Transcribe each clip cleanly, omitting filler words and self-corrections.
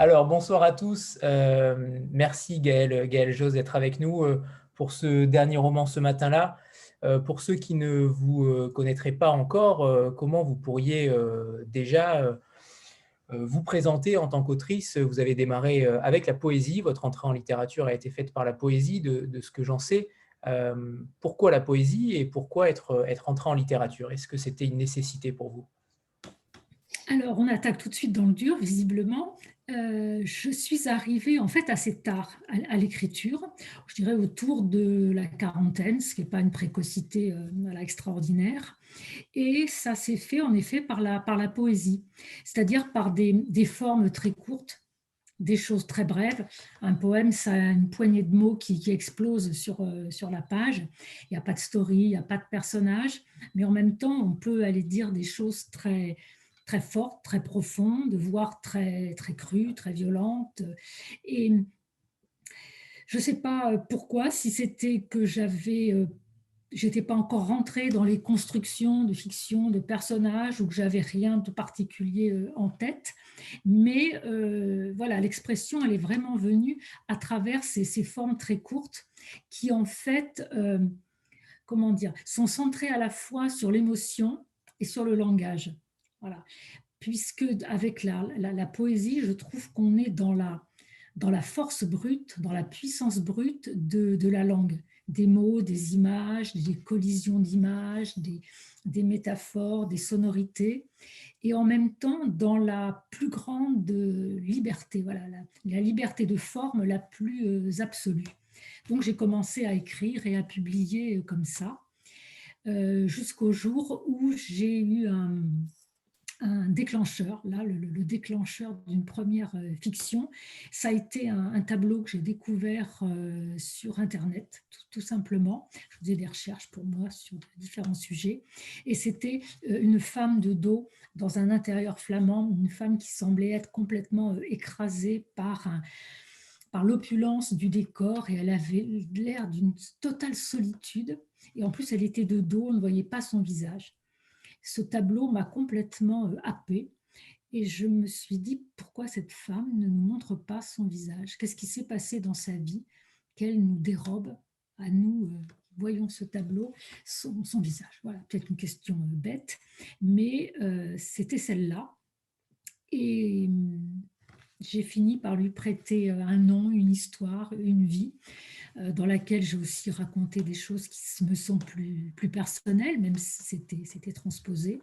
Alors, bonsoir à tous. Merci Gaël Josse d'être avec nous pour ce dernier roman ce matin-là. Pour ceux qui ne vous connaîtraient pas encore, comment vous pourriez déjà vous présenter en tant qu'autrice? Vous avez démarré avec la poésie, votre entrée en littérature a été faite par la poésie, de ce que j'en sais. Pourquoi la poésie et pourquoi être entré en littérature? Est-ce que c'était une nécessité pour vous? Alors, on attaque tout de suite dans le dur, visiblement. Je suis arrivée en fait assez tard à l'écriture, je dirais autour de la quarantaine, ce qui n'est pas une précocité voilà, extraordinaire. Et ça s'est fait en effet par la poésie, c'est-à-dire par des formes très courtes, des choses très brèves. Un poème, ça a une poignée de mots qui explose sur la page. Il n'y a pas de story, il n'y a pas de personnage, mais en même temps, on peut aller dire des choses très fortes, très profondes, voire très crues, très violentes. Et je ne sais pas pourquoi, si c'était que j'étais pas encore rentrée dans les constructions de fiction, de personnages, ou que j'avais rien de particulier en tête. Mais voilà, l'expression, elle est vraiment venue à travers ces formes très courtes qui, en fait, comment dire, sont centrées à la fois sur l'émotion et sur le langage. Voilà. Puisque avec la poésie, je trouve qu'on est dans la force brute, dans la puissance brute de la langue, des mots, des images, des collisions d'images, des métaphores, des sonorités, et en même temps dans la plus grande liberté, voilà, la liberté de forme la plus absolue. Donc j'ai commencé à écrire et à publier comme ça, jusqu'au jour où j'ai eu un déclencheur, là, le déclencheur d'une première fiction. Ça a été un tableau que j'ai découvert sur Internet, tout simplement. Je faisais des recherches pour moi sur différents sujets. Et c'était une femme de dos dans un intérieur flamand, une femme qui semblait être complètement écrasée par l'opulence du décor, et elle avait l'air d'une totale solitude. Et en plus, elle était de dos, on ne voyait pas son visage. Ce tableau m'a complètement happée, et je me suis dit pourquoi cette femme ne nous montre pas son visage? Qu'est-ce qui s'est passé dans sa vie qu'elle nous dérobe à nous voyons ce tableau, son visage? Voilà, peut-être une question bête, mais c'était celle-là. Et j'ai fini par lui prêter un nom, une histoire, une vie, dans laquelle j'ai aussi raconté des choses qui me sont plus personnelles, même si c'était transposé.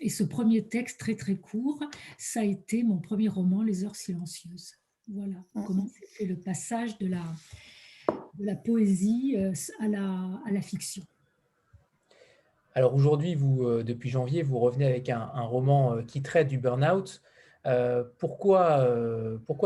Et ce premier texte très court, ça a été mon premier roman, Les Heures silencieuses. Voilà comment s'est fait le passage de la poésie à la fiction. Alors aujourd'hui, vous, depuis janvier, vous revenez avec un roman qui traite du burn-out. Pourquoi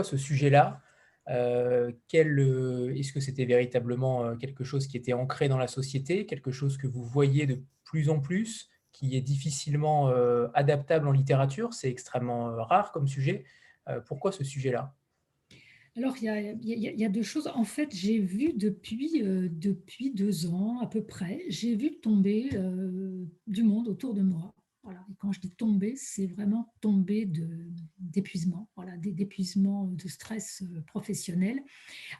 ce sujet-là? Est-ce que c'était véritablement quelque chose qui était ancré dans la société, quelque chose que vous voyez de plus en plus, qui est difficilement adaptable en littérature? C'est extrêmement rare comme sujet. Pourquoi ce sujet-là? Alors, il y a deux choses. En fait, j'ai vu depuis 2 ans à peu près, j'ai vu tomber du monde autour de moi. Voilà. Et quand je dis tomber, c'est vraiment tomber d'épuisement, voilà, d'épuisement, de stress professionnel,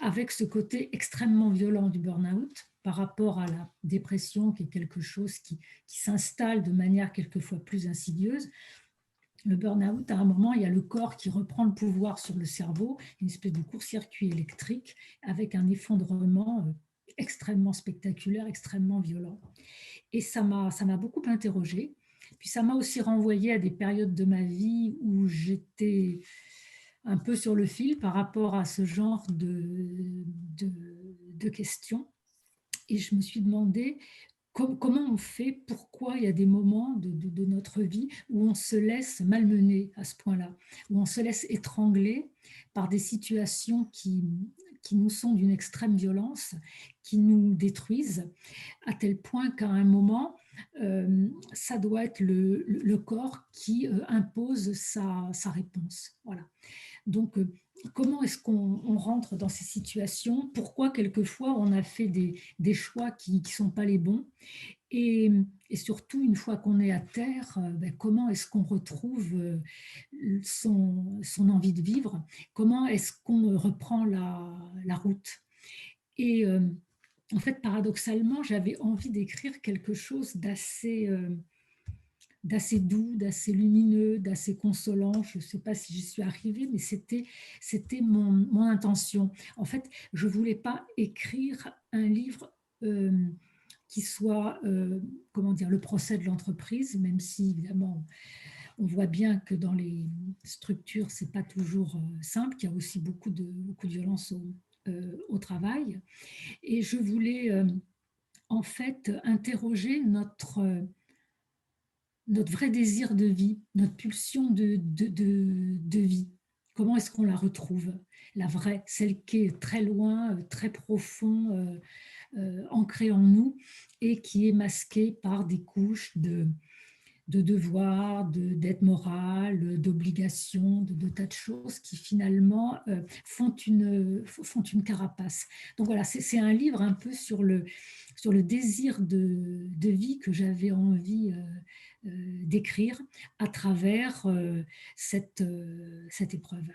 avec ce côté extrêmement violent du burn-out par rapport à la dépression, qui est quelque chose qui s'installe de manière quelquefois plus insidieuse. Le burn-out, à un moment, il y a le corps qui reprend le pouvoir sur le cerveau, une espèce de court-circuit électrique avec un effondrement extrêmement spectaculaire, extrêmement violent. Et ça m'a beaucoup interrogée. Puis ça m'a aussi renvoyé à des périodes de ma vie où j'étais un peu sur le fil par rapport à ce genre de questions. Et je me suis demandé comment on fait, pourquoi il y a des moments de notre vie où on se laisse malmener à ce point-là, où on se laisse étrangler par des situations qui nous sont d'une extrême violence, qui nous détruisent, à tel point qu'à un moment, ça doit être le corps qui impose sa réponse. Voilà. Donc, comment est-ce qu'on rentre dans ces situations? Pourquoi quelquefois on a fait des choix qui ne sont pas les bons? Et, et surtout, une fois qu'on est à terre, ben, comment est-ce qu'on retrouve son envie de vivre? Comment est-ce qu'on reprend la route? Et en fait, paradoxalement, j'avais envie d'écrire quelque chose d'assez doux, d'assez lumineux, d'assez consolant. Je ne sais pas si j'y suis arrivée, mais c'était mon intention. En fait, je ne voulais pas écrire un livre qui soit, comment dire, le procès de l'entreprise, même si évidemment on voit bien que dans les structures, c'est pas toujours simple, qu'il y a aussi beaucoup de violence au travail. Et je voulais en fait interroger notre vrai désir de vie, notre pulsion de vie. Comment est-ce qu'on la retrouve? La vraie, celle qui est très loin, très profond, ancrée en nous et qui est masquée par des couches de devoirs, d'aide morale, d'obligations, de tas de choses qui finalement font une carapace. Donc voilà, c'est un livre un peu sur le désir de vie que j'avais envie d'écrire à travers cette épreuve.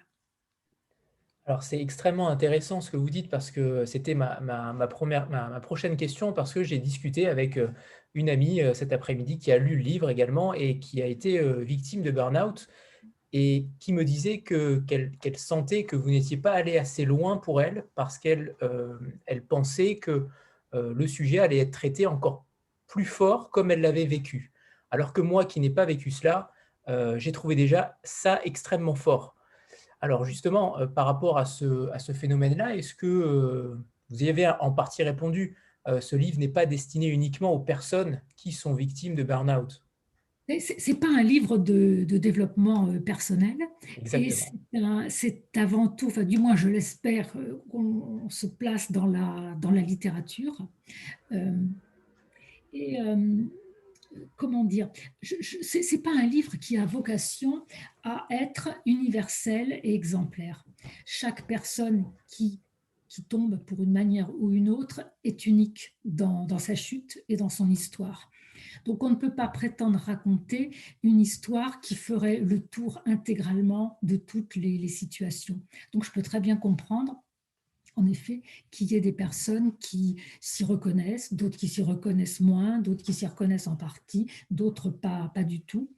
Alors, c'est extrêmement intéressant ce que vous dites parce que c'était ma prochaine question parce que j'ai discuté avec une amie cet après-midi qui a lu le livre également et qui a été victime de burn-out et qui me disait qu'elle sentait que vous n'étiez pas allé assez loin pour elle parce elle pensait que le sujet allait être traité encore plus fort comme elle l'avait vécu. Alors que moi qui n'ai pas vécu cela, j'ai trouvé déjà ça extrêmement fort. Alors justement, par rapport à ce phénomène-là, est-ce que vous y avez en partie répondu, ce livre n'est pas destiné uniquement aux personnes qui sont victimes de burn-out? C'est pas un livre de développement personnel et Exactement. c'est avant tout, enfin du moins je l'espère, qu'on se place dans la littérature. Euh, et comment dire, c'est pas un livre qui a vocation à être universel et exemplaire. Chaque personne qui tombe pour une manière ou une autre est unique dans sa chute et dans son histoire. Donc on ne peut pas prétendre raconter une histoire qui ferait le tour intégralement de toutes les situations. Donc je peux très bien comprendre en effet, qu'il y ait des personnes qui s'y reconnaissent, d'autres qui s'y reconnaissent moins, d'autres qui s'y reconnaissent en partie, d'autres pas du tout.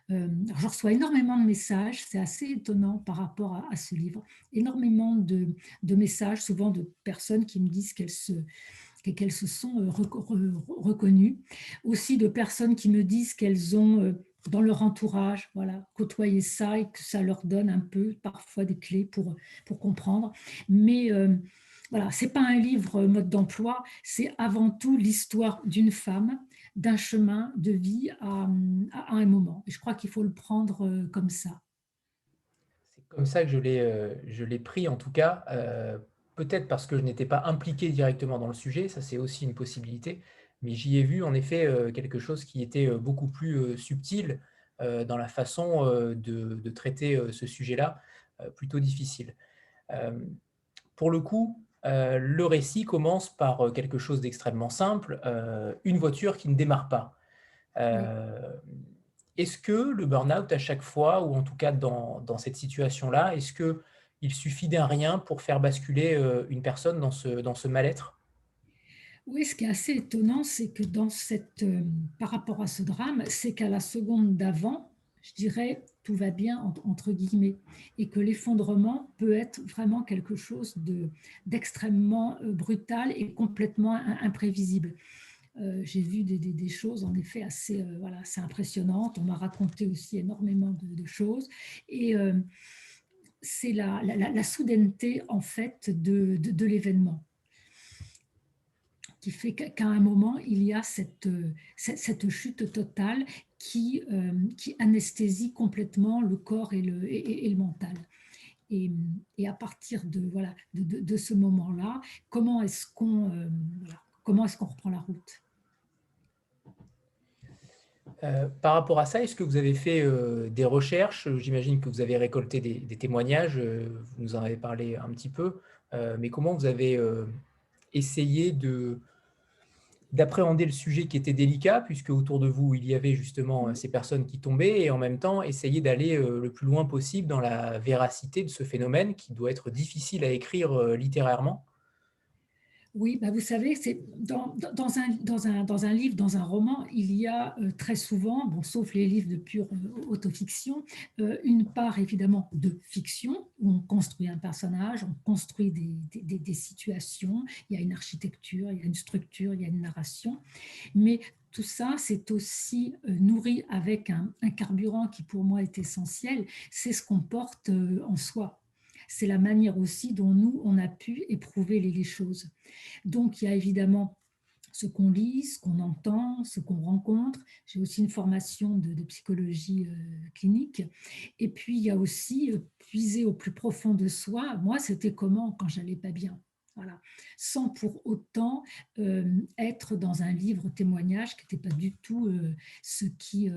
Je reçois énormément de messages, c'est assez étonnant par rapport à ce livre, énormément de messages, souvent de personnes qui me disent qu'elles se sont reconnues, aussi de personnes qui me disent qu'elles ont dans leur entourage, voilà, côtoyé ça et que ça leur donne un peu parfois des clés pour comprendre. Mais voilà, c'est pas un livre mode d'emploi, c'est avant tout l'histoire d'une femme, d'un chemin de vie à un moment. Et je crois qu'il faut le prendre comme ça. C'est comme ça que je l'ai pris en tout cas, peut-être parce que je n'étais pas impliqué directement dans le sujet, ça c'est aussi une possibilité, mais j'y ai vu en effet quelque chose qui était beaucoup plus subtil dans la façon de traiter ce sujet-là, plutôt difficile. Euh, pour le coup, le récit commence par quelque chose d'extrêmement simple, une voiture qui ne démarre pas. Oui. Euh, Est-ce que le burn-out à chaque fois, ou en tout cas dans cette situation-là, est-ce qu'il suffit d'un rien pour faire basculer une personne dans ce mal-être? Oui, ce qui est assez étonnant, c'est que par rapport à ce drame, c'est qu'à la seconde d'avant, je dirais, tout va bien, entre guillemets, et que l'effondrement peut être vraiment quelque chose d'extrêmement brutal et complètement imprévisible. J'ai vu des choses, en effet, voilà, assez impressionnantes. On m'a raconté aussi énormément de choses. Et c'est la soudaineté, en fait, de l'événement qui fait qu'à un moment, il y a cette chute totale qui anesthésie complètement le corps et le mental. Et, et, à partir voilà, de ce moment-là, voilà, comment est-ce qu'on reprend la route? Par rapport à ça, est-ce que vous avez fait des recherches? J'imagine que vous avez récolté des témoignages, vous nous en avez parlé un petit peu, mais comment vous avez essayé d'appréhender le sujet qui était délicat, puisque autour de vous, il y avait justement Mm. ces personnes qui tombaient, et en même temps, essayer d'aller le plus loin possible dans la véracité de ce phénomène qui doit être difficile à écrire littérairement. Oui, bah vous savez, c'est dans un livre, dans un roman, il y a très souvent, bon, sauf les livres de pure autofiction, une part évidemment de fiction, où on construit un personnage, on construit des situations, il y a une architecture, il y a une structure, il y a une narration, mais tout ça, c'est aussi nourri avec un carburant qui pour moi est essentiel, c'est ce qu'on porte en soi. C'est la manière aussi dont nous, on a pu éprouver les choses. Donc, il y a évidemment ce qu'on lit, ce qu'on entend, ce qu'on rencontre. J'ai aussi une formation de psychologie clinique. Et puis, il y a aussi puiser au plus profond de soi. Moi, c'était comment quand j'allais pas bien. Voilà. Sans pour autant être dans un livre témoignage qui n'était pas du tout ce qui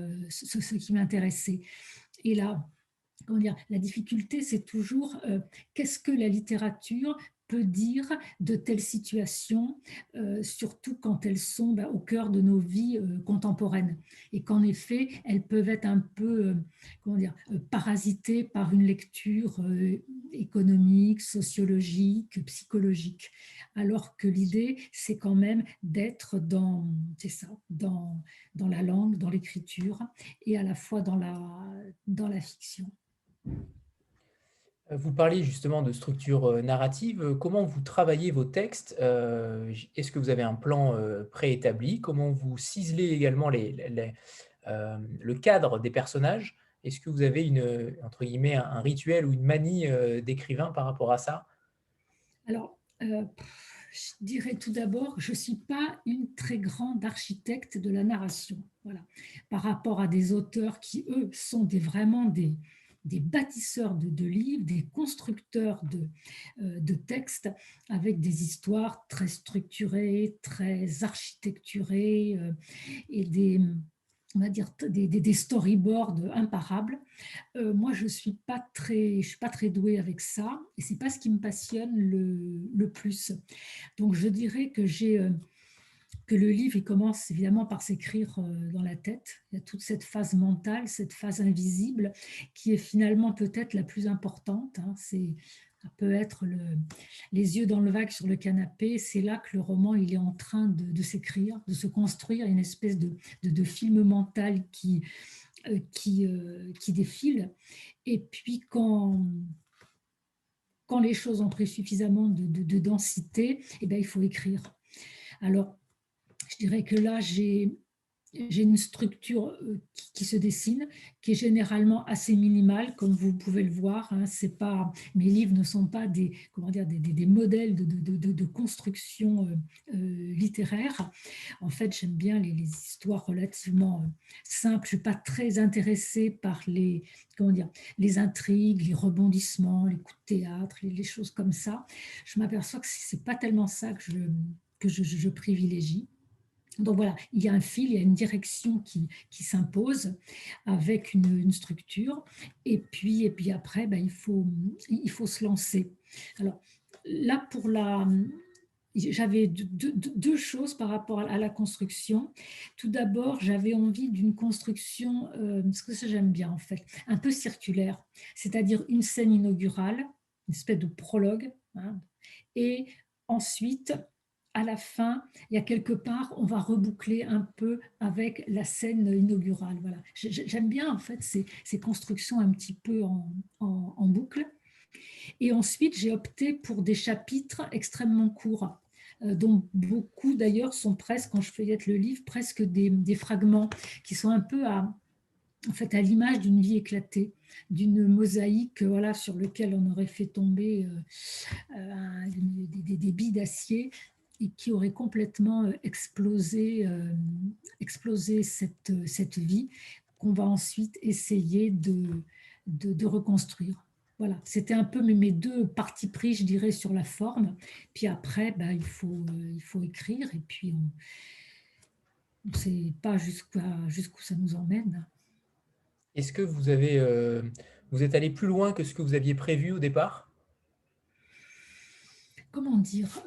m'intéressait. Et là, comment dire, la difficulté, c'est toujours qu'est-ce que la littérature peut dire de telles situations, surtout quand elles sont au cœur de nos vies contemporaines. Et qu'en effet, elles peuvent être un peu comment dire, parasitées par une lecture économique, sociologique, psychologique. Alors que l'idée, c'est quand même d'être c'est ça, dans la langue, dans l'écriture, et à la fois dans la fiction. Vous parliez justement de structure narrative. Comment vous travaillez vos textes? Est-ce que vous avez un plan préétabli? Comment vous ciselez également le cadre des personnages? Est-ce que vous avez entre guillemets, un rituel ou une manie d'écrivain par rapport à ça? Alors, je dirais tout d'abord, je ne suis pas une très grande architecte de la narration. Voilà. Par rapport à des auteurs qui, eux, sont vraiment des bâtisseurs de livres, des constructeurs de textes avec des histoires très structurées, très architecturées et on va dire, des storyboards imparables. Moi, je suis pas très douée avec ça, et c'est pas ce qui me passionne le plus. Donc, je dirais que le livre, il commence évidemment par s'écrire dans la tête. Il y a toute cette phase mentale, cette phase invisible, qui est finalement peut-être la plus importante, hein. Ça peut être les yeux dans le vague sur le canapé. C'est là que le roman il est en train de s'écrire, de se construire, une espèce de film mental qui défile. Et puis quand les choses ont pris suffisamment de densité, eh bien, il faut écrire. Alors, je dirais que là, j'ai une structure qui se dessine, qui est généralement assez minimale, comme vous pouvez le voir, hein. C'est pas, mes livres ne sont pas comment dire, des modèles de construction littéraire. En fait, j'aime bien les histoires relativement simples. Je ne suis pas très intéressée par comment dire, les intrigues, les rebondissements, les coups de théâtre, les choses comme ça. Je m'aperçois que ce n'est pas tellement ça que je privilégie. Donc voilà, il y a un fil, il y a une direction qui s'impose avec une structure. Et puis après, il faut se lancer. Alors là, j'avais deux choses par rapport à la construction. Tout d'abord, j'avais envie d'une construction, parce que ça j'aime bien en fait, un peu circulaire, c'est-à-dire une scène inaugurale, une espèce de prologue, hein, et ensuite à la fin, il y a quelque part, on va reboucler un peu avec la scène inaugurale. Voilà. J'aime bien en fait ces constructions un petit peu en boucle. Et ensuite, j'ai opté pour des chapitres extrêmement courts, dont beaucoup d'ailleurs sont presque, quand je feuillette le livre, presque des fragments qui sont un peu en fait, à l'image d'une vie éclatée, d'une mosaïque, voilà, sur lequel on aurait fait tomber des billes d'acier et qui aurait complètement explosé cette vie qu'on va ensuite essayer de reconstruire. Voilà, c'était un peu mes deux parties pris, je dirais, sur la forme. Puis après, il faut écrire et puis on ne sait pas jusqu'où ça nous emmène. Est-ce que vous êtes allé plus loin que ce que vous aviez prévu au départ? Comment dire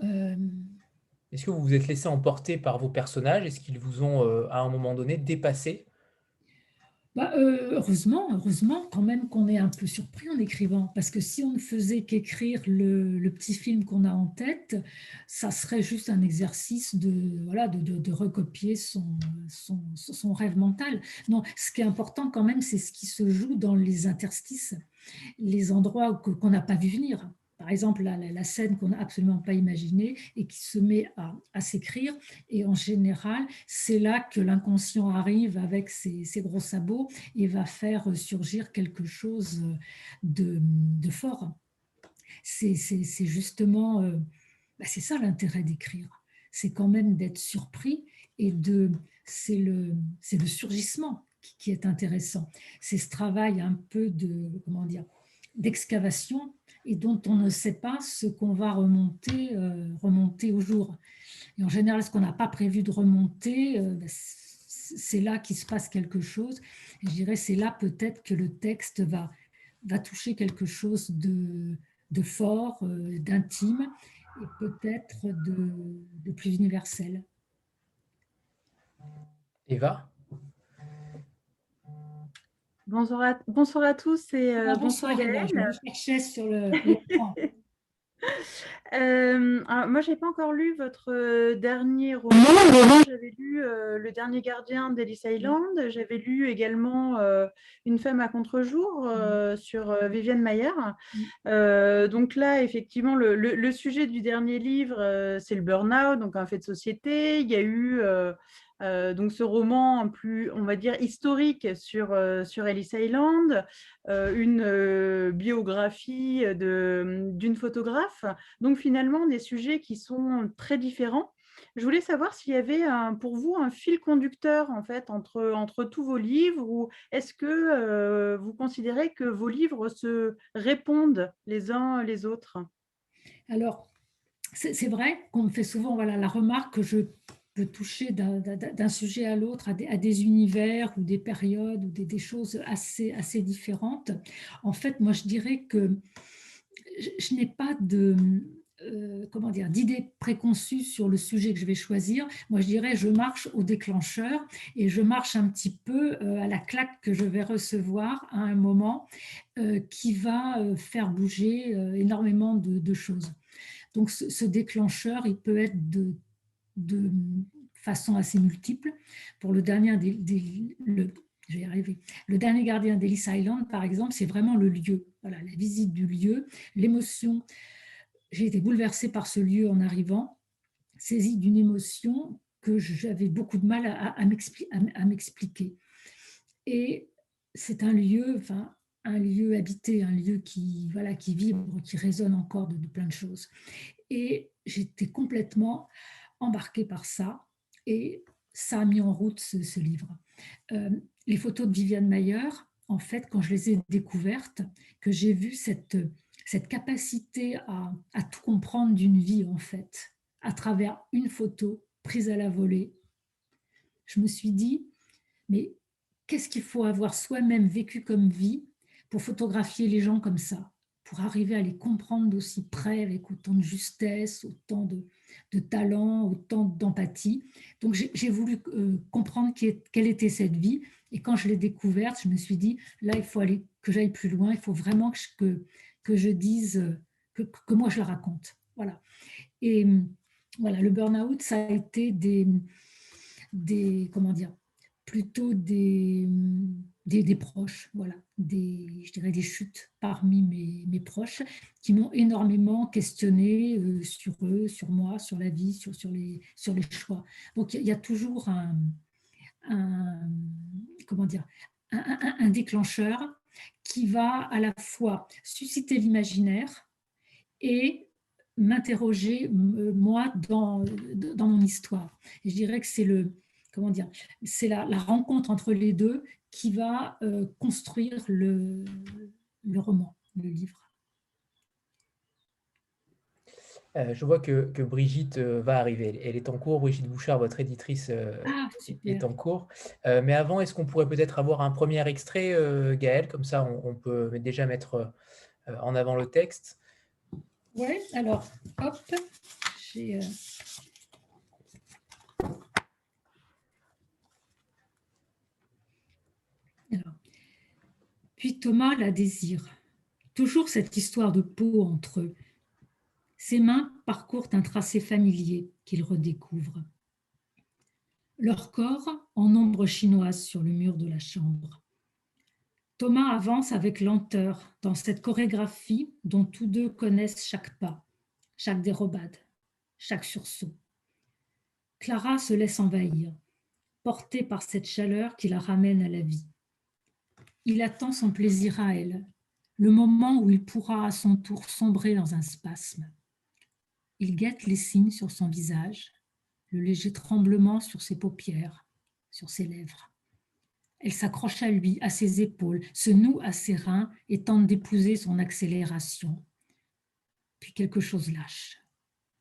Est-ce que vous vous êtes laissé emporter par vos personnages? Est-ce qu'ils vous ont, à un moment donné, dépassé? Heureusement quand même qu'on est un peu surpris en écrivant, parce que si on ne faisait qu'écrire le petit film qu'on a en tête, ça serait juste un exercice voilà, de recopier son rêve mental. Non, ce qui est important quand même, c'est ce qui se joue dans les interstices, les endroits qu'on n'a pas vu venir. Par exemple, la scène qu'on n'a absolument pas imaginée et qui se met à s'écrire. Et en général, c'est là que l'inconscient arrive avec ses gros sabots et va faire surgir quelque chose de fort. C'est justement, c'est ça l'intérêt d'écrire. C'est quand même d'être surpris et c'est le surgissement qui est intéressant. C'est ce travail un peu comment dire, d'excavation et dont on ne sait pas ce qu'on va remonter au jour. Et en général, ce qu'on n'a pas prévu de remonter, c'est là qu'il se passe quelque chose. Et je dirais, c'est là peut-être que le texte va toucher quelque chose de fort, d'intime et peut-être de plus universel. Eva? Bonsoir à tous et bonsoir Bonsoir Eva, je me Gaëlle. cherchais sur l'écran. Moi, j'ai pas encore lu votre dernier roman. Mais j'avais lu Le Dernier Gardien d'Ellis Island. J'avais lu également Une femme à contre-jour sur Viviane Mayer. Donc là, effectivement, le sujet du dernier livre, c'est le burn-out, donc un fait de société. Il y a eu donc ce roman plus, on va dire, historique sur Ellis Island, une biographie d'une photographe. Donc finalement, des sujets qui sont très différents. Je voulais savoir s'il y avait pour vous un fil conducteur en fait entre tous vos livres, ou est-ce que vous considérez que vos livres se répondent les uns les autres? Alors, c'est vrai qu'on me fait souvent voilà, la remarque que je peux toucher d'un sujet à l'autre, à des univers ou des périodes ou des choses assez différentes. En fait, moi, je dirais que je n'ai pas comment dire, d'idées préconçues sur le sujet que je vais choisir. Moi, je dirais, je marche au déclencheur et je marche un petit peu à la claque que je vais recevoir à un moment qui va faire bouger énormément de choses. Donc, ce déclencheur, il peut être de façon assez multiple. Pour le dernier, je vais y arriver. Le dernier gardien d'Ellis Island, par exemple, c'est vraiment le lieu. Voilà, la visite du lieu, l'émotion. J'ai été bouleversée par ce lieu en arrivant, saisie d'une émotion que j'avais beaucoup de mal à m'expliquer. Et c'est un lieu, enfin, un lieu habité, un lieu voilà, qui vibre, qui résonne encore de plein de choses. Et j'étais complètement embarquée par ça et ça a mis en route ce livre. Les photos de Viviane Mayer, en fait, quand je les ai découvertes, que j'ai vu cette capacité à tout comprendre d'une vie, en fait, à travers une photo prise à la volée, je me suis dit, mais qu'est-ce qu'il faut avoir soi-même vécu comme vie pour photographier les gens comme ça, pour arriver à les comprendre d'aussi près, avec autant de justesse, autant de talent, autant d'empathie. Donc j'ai voulu comprendre quelle était cette vie. Et quand je l'ai découverte, je me suis dit, là, il faut aller, que j'aille plus loin, il faut vraiment que je dise, que moi je la raconte. Voilà. Et voilà, le burn-out, ça a été comment dire, plutôt des proches, voilà, je dirais des chutes parmi mes proches qui m'ont énormément questionné sur eux, sur moi, sur la vie, sur les choix. Donc il y a toujours un comment dire, un déclencheur qui va à la fois susciter l'imaginaire et m'interroger, moi, dans mon histoire. Et je dirais que c'est comment dire, c'est la rencontre entre les deux qui va construire le roman, le livre. Je vois que Brigitte va arriver. Elle est en cours. Brigitte Bouchard, votre éditrice, Ah, est super. en cours. Mais avant, est-ce qu'on pourrait peut-être avoir un premier extrait, Gaëlle? Comme ça, on peut déjà mettre en avant le texte. Ouais, alors, hop, j'ai Puis Thomas la désire. Toujours cette histoire de peau entre eux. Ses mains parcourent un tracé familier qu'il redécouvre. Leur corps en ombre chinoise sur le mur de la chambre. Thomas avance avec lenteur dans cette chorégraphie dont tous deux connaissent chaque pas, chaque dérobade, chaque sursaut. Clara se laisse envahir, portée par cette chaleur qui la ramène à la vie. Il attend son plaisir à elle, le moment où il pourra à son tour sombrer dans un spasme. Il guette les signes sur son visage, le léger tremblement sur ses paupières, sur ses lèvres. Elle s'accroche à lui, à ses épaules, se noue à ses reins et tente d'épouser son accélération. Puis quelque chose lâche.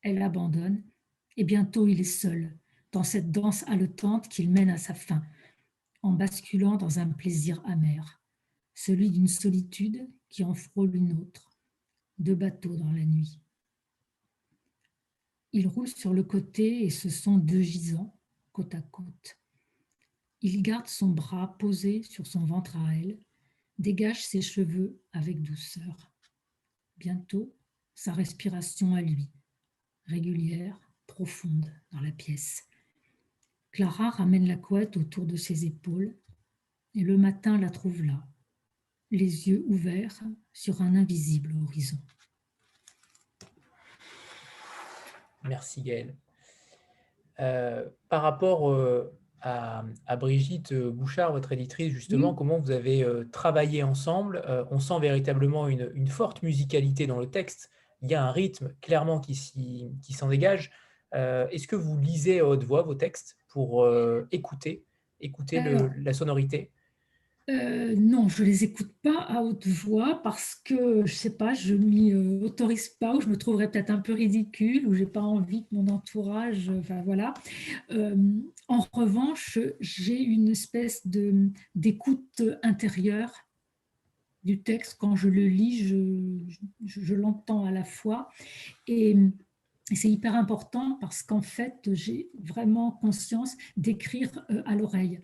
Elle abandonne et bientôt il est seul, dans cette danse haletante qu'il mène à sa fin, en basculant dans un plaisir amer, celui d'une solitude qui en frôle une autre, deux bateaux dans la nuit. Ils roulent sur le côté et ce sont deux gisants, côte à côte. Il garde son bras posé sur son ventre à elle, dégage ses cheveux avec douceur. Bientôt, sa respiration à lui, régulière, profonde dans la pièce. Clara ramène la couette autour de ses épaules et le matin la trouve là, les yeux ouverts sur un invisible horizon. Merci Gaëlle. Par rapport à Brigitte Bouchard, votre éditrice, justement, comment vous avez travaillé ensemble. On sent véritablement une forte musicalité dans le texte. Il y a un rythme clairement qui s'en dégage. Est-ce que vous lisez à haute voix vos textes pour écouter la sonorité? Non, je ne les écoute pas à haute voix parce que, je ne sais pas, je ne m'y autorise pas ou je me trouverais peut-être un peu ridicule ou je n'ai pas envie que mon entourage, enfin voilà. En revanche, j'ai une espèce d'écoute intérieure du texte. Quand je le lis, je l'entends à la fois et c'est hyper important parce qu'en fait, j'ai vraiment conscience d'écrire à l'oreille.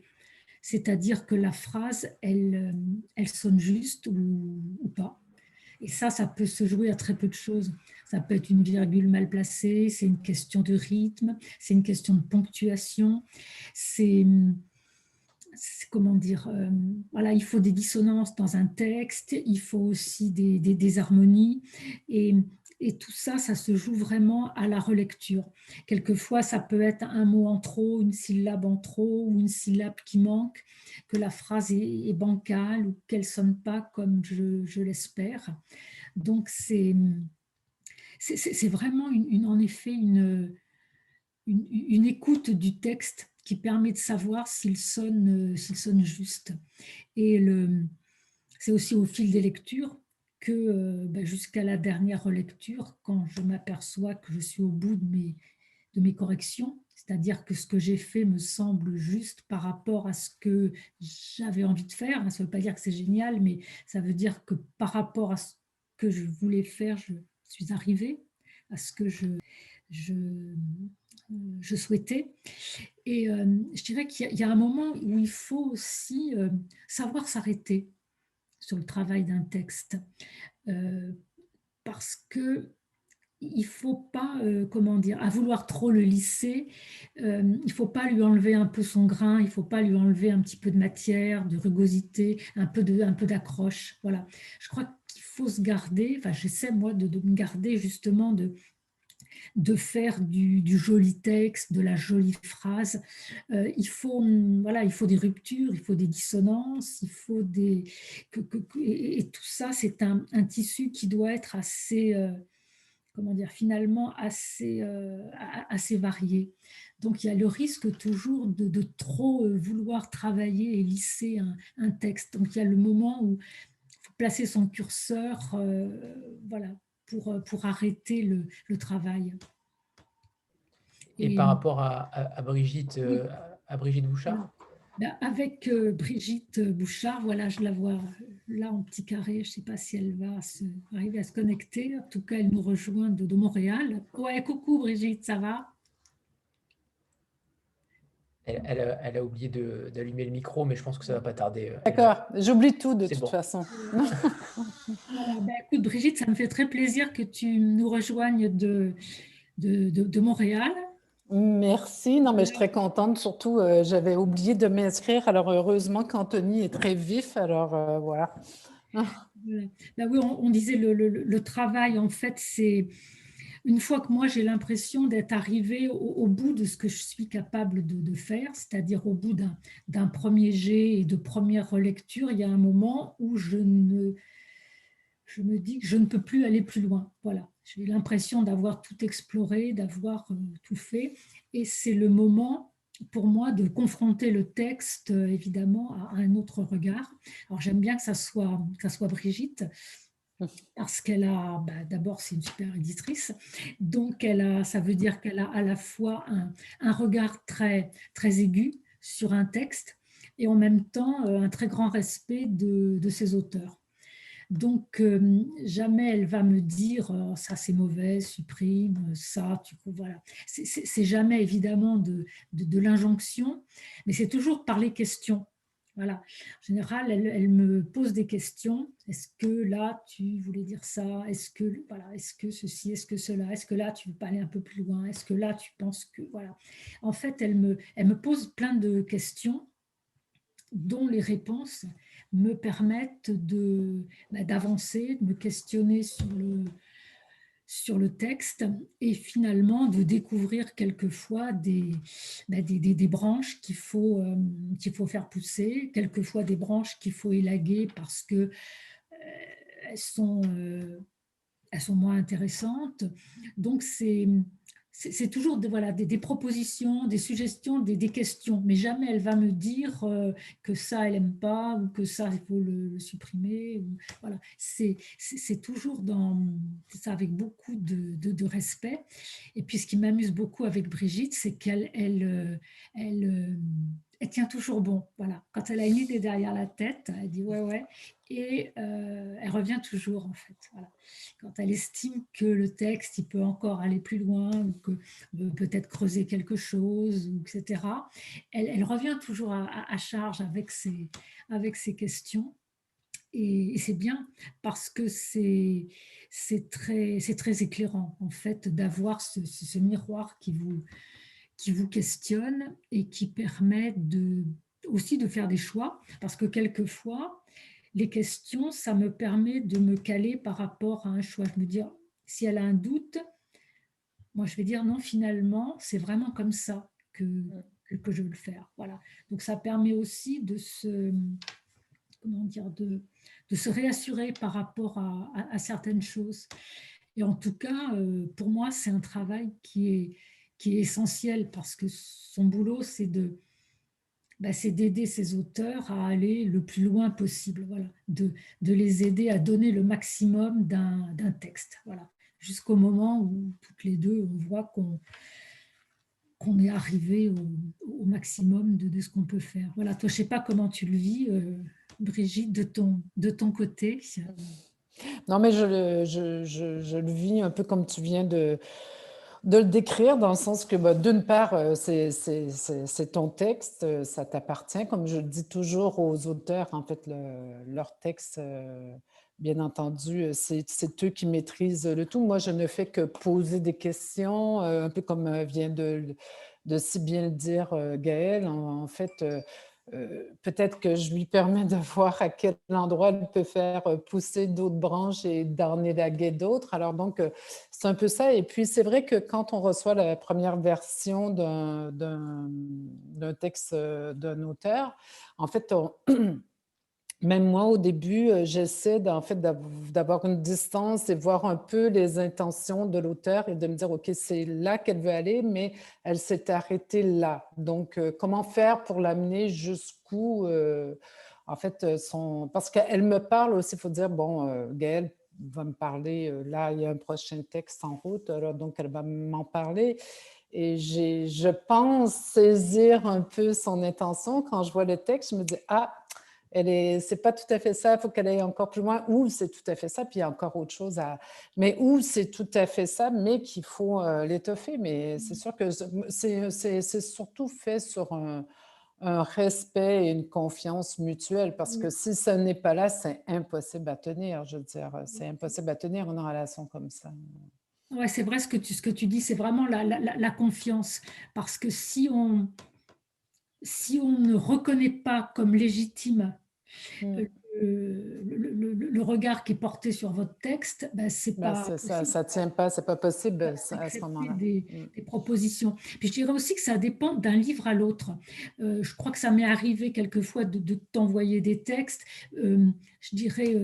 C'est-à-dire que la phrase, elle sonne juste ou pas. Et ça peut se jouer à très peu de choses. Ça peut être une virgule mal placée, c'est une question de rythme, c'est une question de ponctuation, c'est comment dire, voilà, il faut des dissonances dans un texte, il faut aussi des harmonies, et tout ça, ça se joue vraiment à la relecture. Quelquefois, ça peut être un mot en trop, une syllabe en trop, ou une syllabe qui manque, que la phrase est bancale ou qu'elle ne sonne pas comme je l'espère. Donc, c'est vraiment, en effet, une écoute du texte qui permet de savoir s'il sonne juste. Et c'est aussi au fil des lectures que jusqu'à la dernière relecture, quand je m'aperçois que je suis au bout de mes corrections, c'est-à-dire que ce que j'ai fait me semble juste par rapport à ce que j'avais envie de faire. Ça ne veut pas dire que c'est génial, mais ça veut dire que par rapport à ce que je voulais faire, je suis arrivée à ce que je souhaitais. Et je dirais qu'il y a un moment où il faut aussi savoir s'arrêter sur le travail d'un texte. Parce que il ne faut pas, comment dire, à vouloir trop le lisser, il ne faut pas lui enlever un peu son grain, il ne faut pas lui enlever un petit peu de matière, de rugosité, un peu d'accroche. Voilà. Je crois qu'il faut se garder, enfin j'essaie moi de me garder justement de faire du joli texte, de la jolie phrase. Il faut des ruptures, il faut des dissonances, il faut et tout ça, c'est un tissu qui doit être assez, comment dire, finalement assez varié. Donc il y a le risque toujours de trop vouloir travailler et lisser un texte. Donc il y a le moment où il faut placer son curseur, voilà, pour arrêter le travail. Et par rapport à Brigitte, Bouchard? Avec Brigitte Bouchard, voilà, je la vois là en petit carré. Je ne sais pas si elle va arriver à se connecter. En tout cas, elle nous rejoint de Montréal. Ouais, coucou Brigitte, ça va? Elle a oublié d'allumer le micro, mais je pense que ça ne va pas tarder. D'accord, j'oublie tout de C'est toute bon. façon. Voilà, ben, écoute, Brigitte, ça me fait très plaisir que tu nous rejoignes de Montréal. Merci. Non, mais je suis très contente. Surtout, j'avais oublié de m'inscrire. Alors, heureusement qu'Anthony est très vif. Alors, voilà. Ben oui, on disait le travail, en fait, c'est une fois que moi j'ai l'impression d'être arrivée au bout de ce que je suis capable de faire, c'est-à-dire au bout d'un premier jet et de première relecture, il y a un moment où je me dis que je ne peux plus aller plus loin. Voilà, j'ai l'impression d'avoir tout exploré, d'avoir tout fait. Et c'est le moment pour moi de confronter le texte, évidemment, à un autre regard. Alors j'aime bien que ça soit Brigitte, parce qu'elle a, bah, d'abord c'est une super éditrice, donc ça veut dire qu'elle a à la fois un regard très, très aigu sur un texte et en même temps un très grand respect de ses auteurs. Donc, jamais elle va me dire oh, ça c'est mauvais, supprime, ça, voilà. C'est jamais évidemment de l'injonction, mais c'est toujours par les questions. Voilà. En général, elle me pose des questions. Est-ce que là, tu voulais dire ça? Est-ce que, voilà, est-ce que ceci, est-ce que cela? Est-ce que là, tu veux pas aller un peu plus loin? Est-ce que là, tu penses que... Voilà. En fait, elle me pose plein de questions dont les réponses me permettent d'avancer, de me questionner sur le texte et finalement de découvrir quelquefois des branches qu'il faut faire pousser, quelquefois des branches qu'il faut élaguer parce que elles sont moins intéressantes. Donc, c'est toujours voilà, des propositions, des suggestions, des questions, mais jamais elle va me dire que ça, elle n'aime pas ou que ça, il faut le supprimer. Voilà. C'est toujours ça avec beaucoup de respect. Et puis, ce qui m'amuse beaucoup avec Brigitte, c'est qu'elle elle tient toujours bon. Voilà. Quand elle a une idée derrière la tête, elle dit ouais, ouais. Et elle revient toujours, en fait. Voilà. Quand elle estime que le texte, il peut encore aller plus loin, ou que peut-être creuser quelque chose, etc., elle revient toujours à charge avec ses questions. Et c'est bien parce que c'est très éclairant, en fait, d'avoir ce miroir qui vous questionne et qui permet aussi de faire des choix, parce que quelquefois, les questions, ça me permet de me caler par rapport à un choix. Je me dis, si elle a un doute, moi je vais dire non, finalement, c'est vraiment comme ça que je veux le faire. Voilà. Donc ça permet aussi de se réassurer par rapport à certaines choses. Et en tout cas, pour moi, c'est un travail qui est essentiel parce que son boulot, c'est d'aider ces auteurs à aller le plus loin possible, voilà, de les aider à donner le maximum d'un texte, voilà, jusqu'au moment où toutes les deux, on voit qu'on est arrivé au maximum de ce qu'on peut faire. Voilà, toi, je ne sais pas comment tu le vis, Brigitte, de ton côté. Non, mais je le vis un peu comme tu viens de le décrire, dans le sens que, bah, d'une part, c'est ton texte, ça t'appartient. Comme je le dis toujours aux auteurs, en fait, leur texte, bien entendu, c'est eux qui maîtrisent le tout. Moi, je ne fais que poser des questions, un peu comme vient de si bien le dire Gaëlle. En fait, peut-être que je lui permets de voir à quel endroit elle peut faire pousser d'autres branches et d'en élaguer d'autres. Alors donc, c'est un peu ça. Et puis, c'est vrai que quand on reçoit la première version d'un texte d'un auteur, en fait, même moi, au début, j'essaie d'avoir une distance et voir un peu les intentions de l'auteur et de me dire, OK, c'est là qu'elle veut aller, mais elle s'est arrêtée là. Donc, comment faire pour l'amener jusqu'où, en fait, parce qu'elle me parle aussi, il faut dire, bon, Gaëlle va me parler, là, il y a un prochain texte en route, alors, donc elle va m'en parler. Et je pense saisir un peu son intention. Quand je vois le texte, je me dis, ah, c'est pas tout à fait ça, il faut qu'elle aille encore plus loin, ou c'est tout à fait ça, puis il y a encore autre chose mais ou c'est tout à fait ça, mais qu'il faut l'étoffer. Mais c'est sûr que c'est surtout fait sur un respect et une confiance mutuelle, parce que si ça n'est pas là, c'est impossible à tenir, je veux dire, c'est impossible à tenir une relation comme ça. Ouais, c'est vrai ce que tu dis, c'est vraiment la confiance. Parce que si on ne reconnaît pas comme légitime le regard qui est porté sur votre texte, ben, c'est pas possible. Ça tient pas, c'est pas possible à ce moment-là. Des propositions. Puis je dirais aussi que ça dépend d'un livre à l'autre. Je crois que ça m'est arrivé quelquefois de t'envoyer des textes, je dirais,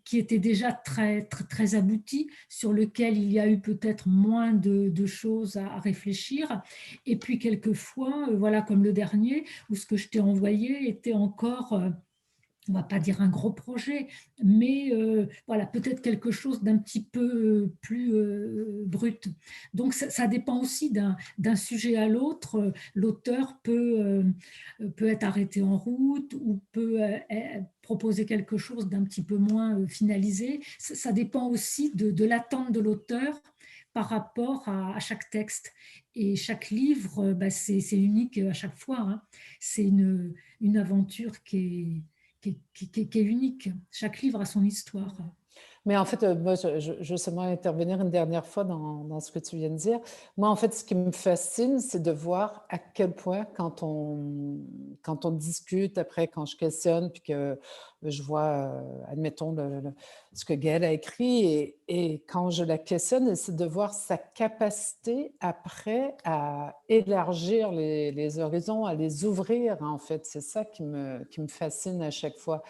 qui étaient déjà très, très, très aboutis, sur lesquels il y a eu peut-être moins de choses à réfléchir. Et puis quelquefois, voilà, comme le dernier, où ce que je t'ai envoyé était encore... on ne va pas dire un gros projet, mais voilà, peut-être quelque chose d'un petit peu plus brut. Donc, ça dépend aussi d'un sujet à l'autre. L'auteur peut être arrêté en route ou peut proposer quelque chose d'un petit peu moins finalisé. Ça dépend aussi de l'attente de l'auteur par rapport à chaque texte. Et chaque livre, c'est unique à chaque fois, hein. C'est une aventure qui est unique. Chaque livre a son histoire. Mais en fait, moi, je seulement intervenir une dernière fois dans ce que tu viens de dire. Moi, en fait, ce qui me fascine, c'est de voir à quel point, quand on discute, après, quand je questionne, puis que je vois, admettons, ce que Gaëlle a écrit, et quand je la questionne, c'est de voir sa capacité, après, à élargir les horizons, à les ouvrir, en fait. C'est ça qui me fascine à chaque fois.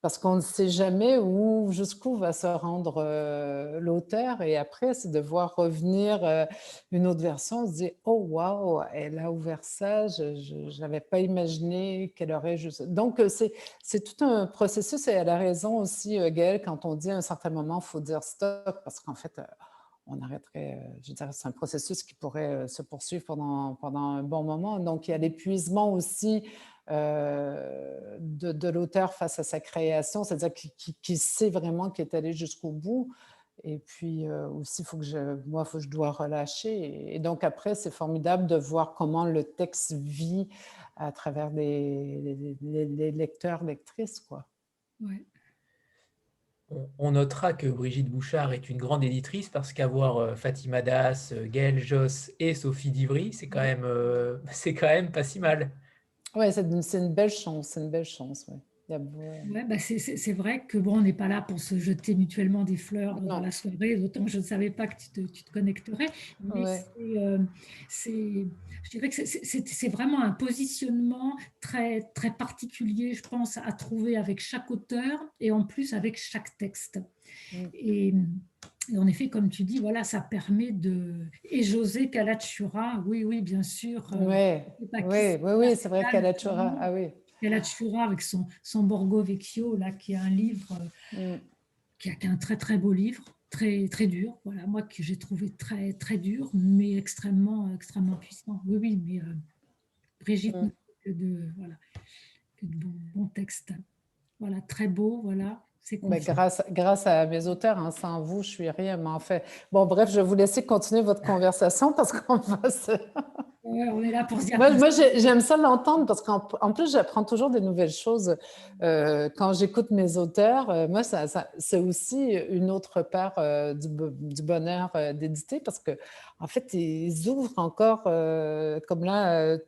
Parce qu'on ne sait jamais jusqu'où va se rendre l'auteur, et après, c'est de voir revenir une autre version, on se dit « Oh, wow, elle a ouvert ça, je n'avais pas imaginé qu'elle aurait juste… » Donc, c'est tout un processus, et elle a raison aussi, Gaëlle, quand on dit à un certain moment, il faut dire stop, parce qu'en fait, on arrêterait, je veux dire, c'est un processus qui pourrait se poursuivre pendant un bon moment. Donc, il y a l'épuisement aussi de l'auteur face à sa création, c'est-à-dire qu'il sait vraiment qu'il est allé jusqu'au bout. Et puis aussi, il faut que je dois relâcher. Et donc après, c'est formidable de voir comment le texte vit à travers les lecteurs, lectrices, quoi. Ouais. On notera que Brigitte Bouchard est une grande éditrice, parce qu'avoir Fatima Das, Gaëlle Josse et Sophie Divry, c'est quand même pas si mal. Oui, c'est une belle chance, ouais. Ouais, c'est vrai que bon, on n'est pas là pour se jeter mutuellement des fleurs dans la soirée, d'autant que je ne savais pas que tu te connecterais. Mais je dirais que c'est vraiment un positionnement très, très particulier, je pense, à trouver avec chaque auteur, et en plus avec chaque texte. Et en effet, comme tu dis, voilà, ça permet de… Et José Calachura, oui, bien sûr. Oui, c'est vrai, Calachura, ah oui. Calachura avec son Borgo Vecchio, là, qui est un livre, qui est un très, très beau livre, très, très dur. Voilà, moi, que j'ai trouvé très, très dur, mais extrêmement, extrêmement puissant. Oui, mais Brigitte n'a fait que de bons textes. Voilà, très beau, voilà. Grâce à mes auteurs, hein, sans vous, je suis rien. Mais en fait, bon, bref, je vais vous laisser continuer votre conversation, parce qu'on va se… Ouais, on est là pour se dire… Moi j'aime ça l'entendre, parce qu'en plus, j'apprends toujours des nouvelles choses quand j'écoute mes auteurs. Moi, c'est aussi une autre part du bonheur d'éditer, parce que en fait, ils ouvrent encore, comme là,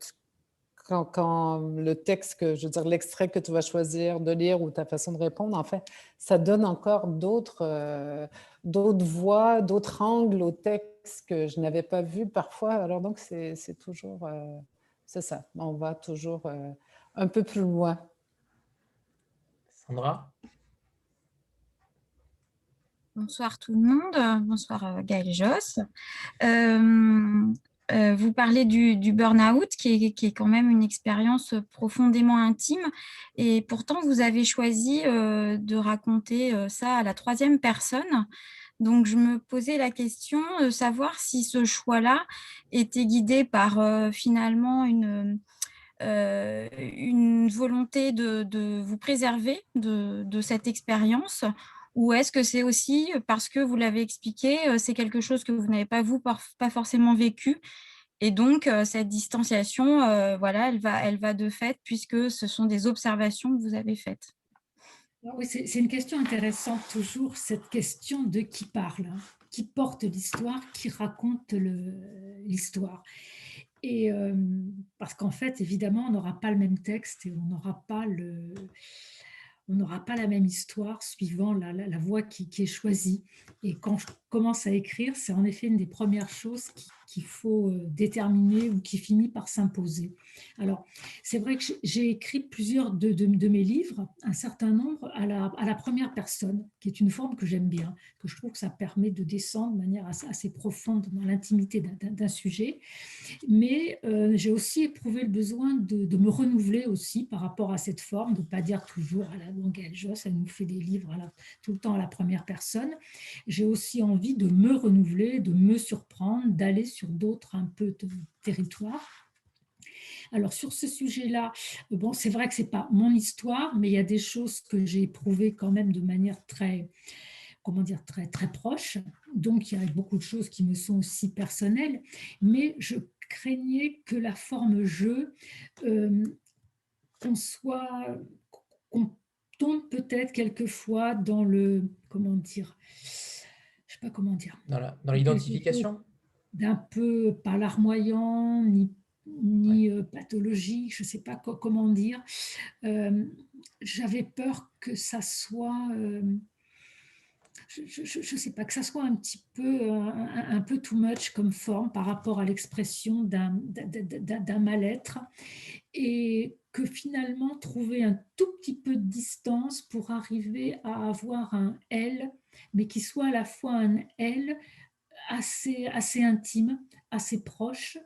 quand le texte, je veux dire, l'extrait que tu vas choisir de lire, ou ta façon de répondre, en fait, ça donne encore d'autres voix, d'autres angles au texte que je n'avais pas vu parfois. Alors donc, c'est toujours, c'est ça, on va toujours un peu plus loin. Sandra ? Bonsoir tout le monde, bonsoir Gaëlle Josse. Vous parlez du burn-out, qui est quand même une expérience profondément intime, et pourtant vous avez choisi de raconter ça à la troisième personne. Donc je me posais la question de savoir si ce choix-là était guidé par finalement une volonté de vous préserver de cette expérience, ou est-ce que c'est aussi parce que vous l'avez expliqué, c'est quelque chose que vous n'avez pas pas forcément vécu, et donc cette distanciation, voilà, elle va de fait puisque ce sont des observations que vous avez faites? Oui, c'est une question intéressante, toujours cette question de qui parle, hein, qui porte l'histoire, qui raconte l'histoire. Et parce qu'en fait, évidemment, on n'aura pas le même texte et on n'aura pas la même histoire suivant la voie qui est choisie. Et quand je commence à écrire, c'est en effet une des premières choses qu'il faut déterminer ou qui finit par s'imposer. Alors, c'est vrai que j'ai écrit plusieurs de mes livres, un certain nombre à la première personne, qui est une forme que j'aime bien, que je trouve que ça permet de descendre de manière assez profonde dans l'intimité d'un sujet. Mais j'ai aussi éprouvé le besoin de me renouveler aussi par rapport à cette forme, de ne pas dire toujours à la Gaëlle Josse, elle nous fait des livres tout le temps à la première personne. J'ai aussi envie de me renouveler, de me surprendre, d'aller sur d'autres un peu de territoires. Alors sur ce sujet-là, bon, c'est vrai que ce n'est pas mon histoire, mais il y a des choses que j'ai éprouvées quand même de manière très, comment dire, très, très proche. Donc, il y a beaucoup de choses qui me sont aussi personnelles, mais je craignais que la forme jeu, qu'on tombe peut-être quelquefois dans le, comment dire, je ne sais pas comment dire. Dans l'identification? D'un peu pas larmoyant, ni pathologique, je ne sais pas comment dire. J'avais peur que ça soit... je ne sais pas, que ça soit un petit peu, un peu too much comme forme par rapport à l'expression d'un mal-être, et que finalement trouver un tout petit peu de distance pour arriver à avoir un elle, mais qui soit à la fois un elle assez intime, assez proche.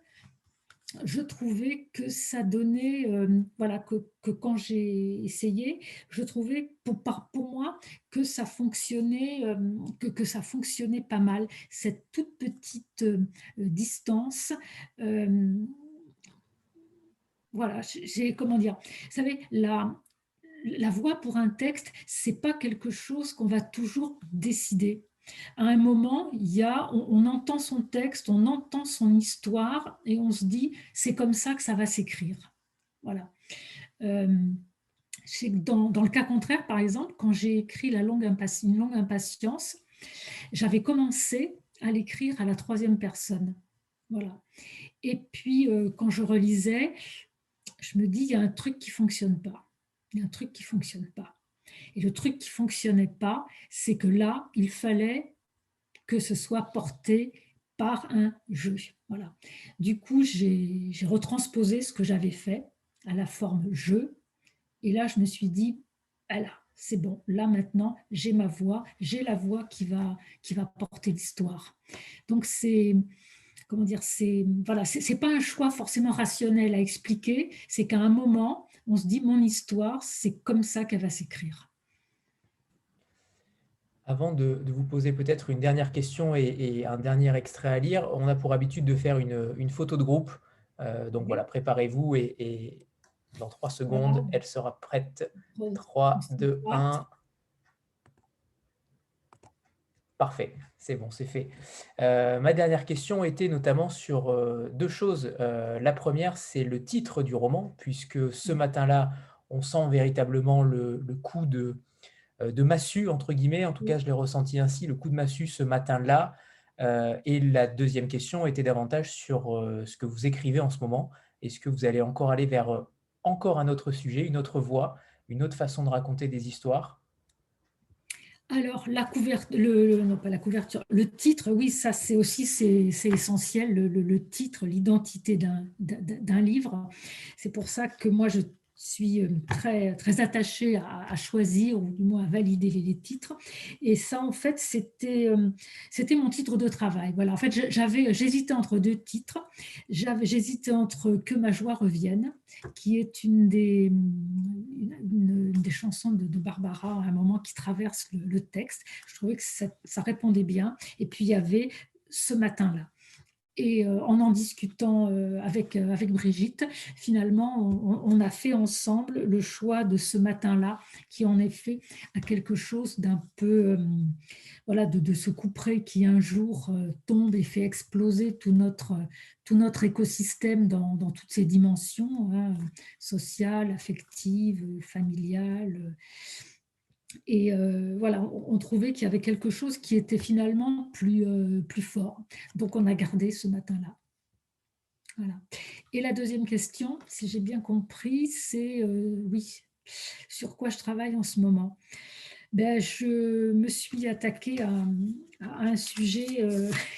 Je trouvais que ça donnait, voilà, que quand j'ai essayé, je trouvais pour moi que ça fonctionnait, que ça fonctionnait pas mal, cette toute petite distance. Voilà, comment dire, vous savez, la voix pour un texte, c'est pas quelque chose qu'on va toujours décider. À un moment, on entend son texte, on entend son histoire et on se dit, c'est comme ça que ça va s'écrire. Voilà. Dans le cas contraire, par exemple, quand j'ai écrit Une longue impatience, j'avais commencé à l'écrire à la troisième personne. Voilà. Et puis, quand je relisais, je me dis, il y a un truc qui ne fonctionne pas. Il y a un truc qui ne fonctionne pas. Et le truc qui ne fonctionnait pas, c'est que là, il fallait que ce soit porté par un jeu. Voilà. Du coup, j'ai retransposé ce que j'avais fait à la forme jeu. Et là, je me suis dit, voilà, c'est bon. Là, maintenant, j'ai ma voix, j'ai la voix qui va porter l'histoire. Donc, c'est... Comment dire, voilà, c'est pas un choix forcément rationnel à expliquer, c'est qu'à un moment, on se dit, mon histoire, c'est comme ça qu'elle va s'écrire. Avant de vous poser peut-être une dernière question et un dernier extrait à lire, on a pour habitude de faire une photo de groupe. Donc voilà, préparez-vous et dans 3 secondes, elle sera prête. 3, 2, 1. Parfait, c'est bon, c'est fait. Ma dernière question était notamment sur 2 choses. La première, c'est le titre du roman, puisque ce matin-là, on sent véritablement le coup de massue, entre guillemets. En tout cas, je l'ai ressenti ainsi, le coup de massue ce matin-là. Et la deuxième question était davantage sur ce que vous écrivez en ce moment. Est-ce que vous allez encore aller vers encore un autre sujet, une autre voie, une autre façon de raconter des histoires? Alors, non pas la couverture, le titre, oui, ça c'est aussi c'est essentiel, le titre, l'identité d'un livre. C'est pour ça que moi je suis très, très attachée à choisir ou du moins à valider les titres. Et ça, en fait, c'était mon titre de travail. Voilà, en fait, j'hésitais entre 2 titres. J'hésitais entre Que ma joie revienne, qui est une des chansons de Barbara à un moment qui traverse le texte. Je trouvais que ça répondait bien. Et puis il y avait Ce matin-là. Et en discutant avec Brigitte, finalement, on a fait ensemble le choix de ce matin-là, qui en effet a quelque chose d'un peu, voilà, de ce couperet qui un jour tombe et fait exploser tout notre écosystème dans toutes ses dimensions, hein, sociales, affectives, familiales. Et voilà, on trouvait qu'il y avait quelque chose qui était finalement plus fort. Donc, on a gardé ce matin-là. Voilà. Et la deuxième question, si j'ai bien compris, c'est oui, sur quoi je travaille en ce moment. Ben, je me suis attaquée à un sujet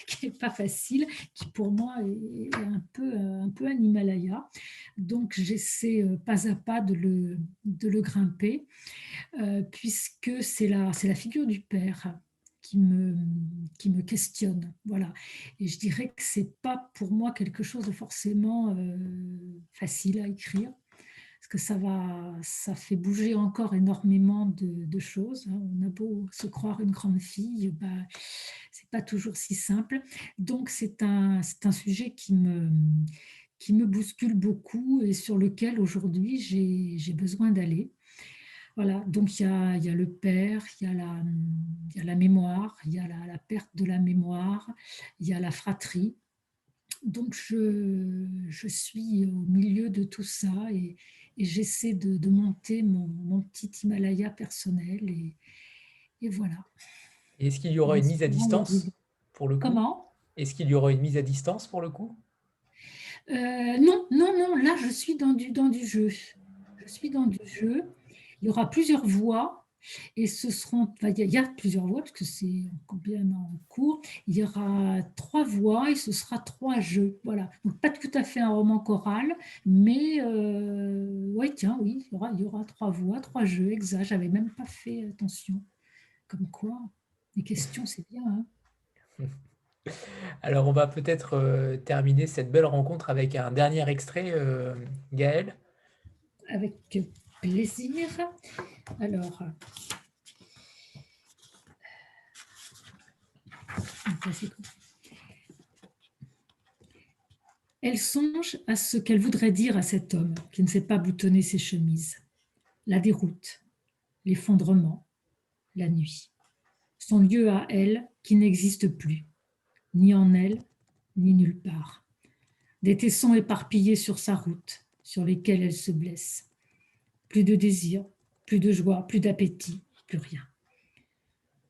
qui n'est pas facile, qui pour moi est un peu un Himalaya. Donc, j'essaie pas à pas de le grimper. Puisque c'est la figure du père qui me questionne. Voilà. Et je dirais que ce n'est pas pour moi quelque chose de forcément facile à écrire, parce que ça fait bouger encore énormément de choses. Hein. On a beau se croire une grande fille, bah, ce n'est pas toujours si simple. Donc, c'est un sujet qui me bouscule beaucoup et sur lequel aujourd'hui j'ai besoin d'aller. Voilà, donc il y a le père, il y a la mémoire, il y a la perte de la mémoire, il y a la fratrie. Donc je suis au milieu de tout ça et j'essaie de monter mon petit Himalaya personnel et voilà. Est-ce qu'il y aura une mise à distance pour le coup? Comment? Est-ce qu'il y aura une mise à distance pour le coup? Non, là je suis dans du jeu. Je suis dans du jeu. Il y aura plusieurs voix et il y a plusieurs voix parce que c'est bien en cours. Il y aura 3 voix et ce sera 3 jeux. Voilà. Donc pas tout à fait un roman choral, mais ouais, tiens, oui, il y aura 3 voix, 3 jeux, exact. J'avais même pas fait attention. Comme quoi, les questions, c'est bien, hein. Alors, on va peut-être terminer cette belle rencontre avec un dernier extrait, Gaëlle. Avec plaisir. Alors, elle songe à ce qu'elle voudrait dire à cet homme qui ne sait pas boutonner ses chemises. La déroute, l'effondrement, la nuit. Son lieu à elle qui n'existe plus, ni en elle, ni nulle part. Des tessons éparpillés sur sa route, sur lesquels elle se blesse. Plus de désir, plus de joie, plus d'appétit, plus rien.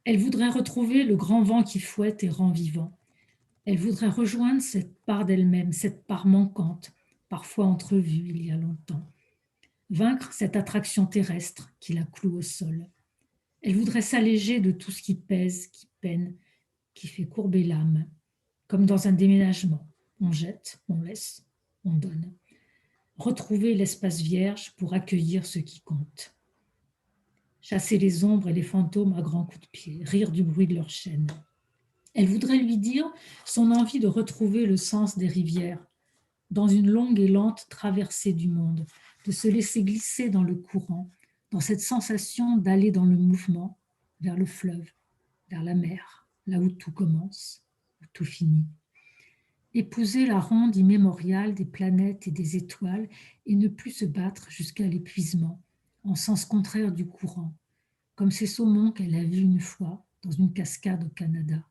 Elle voudrait retrouver le grand vent qui fouette et rend vivant. Elle voudrait rejoindre cette part d'elle-même, cette part manquante, parfois entrevue il y a longtemps. Vaincre cette attraction terrestre qui la cloue au sol. Elle voudrait s'alléger de tout ce qui pèse, qui peine, qui fait courber l'âme. Comme dans un déménagement, on jette, on laisse, on donne. Retrouver l'espace vierge pour accueillir ce qui compte. Chasser les ombres et les fantômes à grands coups de pied, rire du bruit de leurs chaînes. Elle voudrait lui dire son envie de retrouver le sens des rivières, dans une longue et lente traversée du monde, de se laisser glisser dans le courant, dans cette sensation d'aller dans le mouvement, vers le fleuve, vers la mer, là où tout commence, où tout finit. Épouser la ronde immémoriale des planètes et des étoiles et ne plus se battre jusqu'à l'épuisement, en sens contraire du courant, comme ces saumons qu'elle a vus une fois dans une cascade au Canada,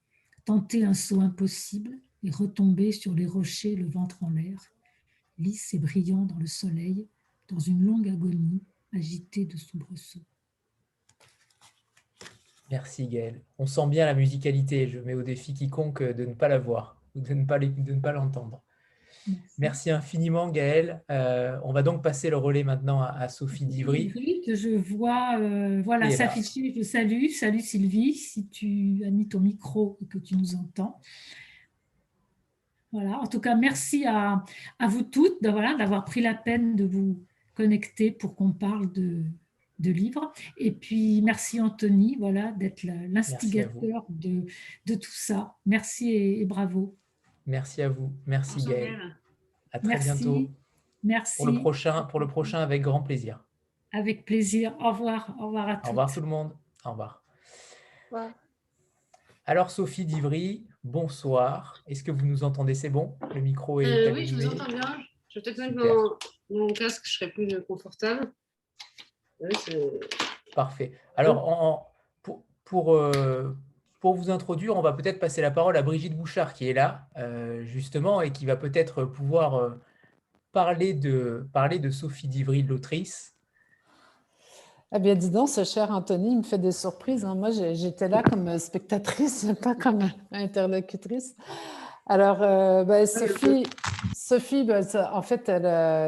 tenter un saut impossible et retomber sur les rochers le ventre en l'air, lisse et brillant dans le soleil, dans une longue agonie agitée de soubresauts. Merci Gaëlle. On sent bien la musicalité. Je mets au défi quiconque de ne pas la voir ou de ne pas l'entendre. Merci infiniment Gaëlle. On va donc passer le relais maintenant à Sophie Divry. Que je vois voilà, s'afficher. Je salue. Salut Sylvie, si tu as mis ton micro et que tu nous entends. Voilà. En tout cas, merci à vous toutes d'avoir pris la peine de vous connecter pour qu'on parle de livres. Et puis, merci Anthony d'être l'instigateur de tout ça. Merci et bravo. Merci à vous. Merci Gaëlle. À très bientôt. Merci. Pour le prochain, avec grand plaisir. Avec plaisir. Au revoir. Au revoir à tous. Au revoir tout le monde. Au revoir. Au revoir. Alors Sophie Divry, bonsoir. Est-ce que vous nous entendez? C'est bon? Le micro est Oui, je vous allumé? entends bien. Je vais peut-être mettre Super, mon casque, je serai plus confortable. Oui, parfait. Alors, pour vous introduire, on va peut-être passer la parole à Brigitte Bouchard qui est là, justement, et qui va peut-être pouvoir parler de Sophie Divry, l'autrice. Eh bien, dis donc, ce cher Anthony, il me fait des surprises, hein. Moi, j'étais là comme spectatrice, pas comme interlocutrice. Alors, Sophie, en fait,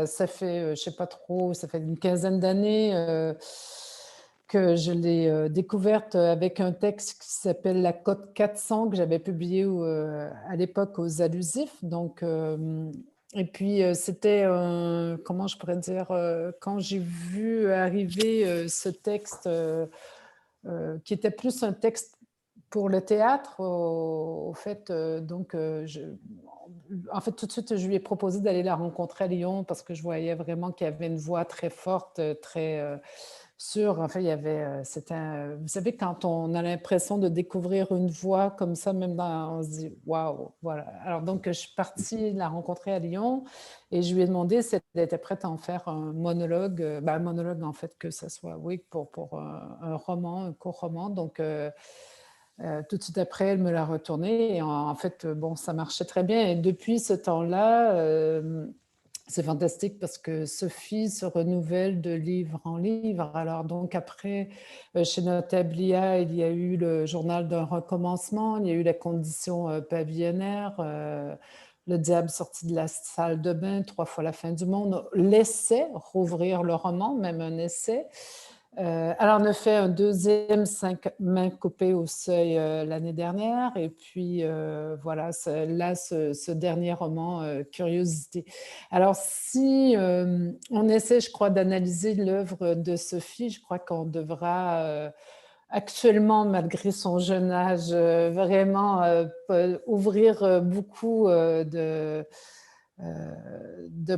ça fait, je ne sais pas trop, ça fait une quinzaine d'années que je l'ai découverte avec un texte qui s'appelle La Cote 400 que j'avais publié à l'époque aux Allusifs. Donc, et puis, c'était, comment je pourrais dire, quand j'ai vu arriver ce texte qui était plus un texte pour le théâtre, au fait, en fait, tout de suite, je lui ai proposé d'aller la rencontrer à Lyon parce que je voyais vraiment qu'il y avait une voix très forte, très sûre. En fait, il y avait, vous savez, quand on a l'impression de découvrir une voix comme ça, même on se dit waouh, voilà. Alors donc, je suis partie la rencontrer à Lyon et je lui ai demandé si elle était prête à en faire un monologue, un monologue en fait, que ce soit, oui, pour un roman, un court roman. Donc, tout de suite après, elle me l'a retourné. Et en fait, bon, ça marchait très bien. Et depuis ce temps-là, c'est fantastique parce que Sophie se renouvelle de livre en livre. Alors donc après, chez Notablia, il y a eu le journal d'un recommencement, il y a eu la condition pavillonnaire, le diable sorti de la salle de bain, 3 fois la fin du monde, l'essai, rouvrir le roman, même un essai. Alors, on a fait un deuxième 5 mains coupées au seuil l'année dernière. Et puis, voilà, là, ce dernier roman, Curiosité. Alors, si on essaie, je crois, d'analyser l'œuvre de Sophie, je crois qu'on devra actuellement, malgré son jeune âge, vraiment ouvrir beaucoup de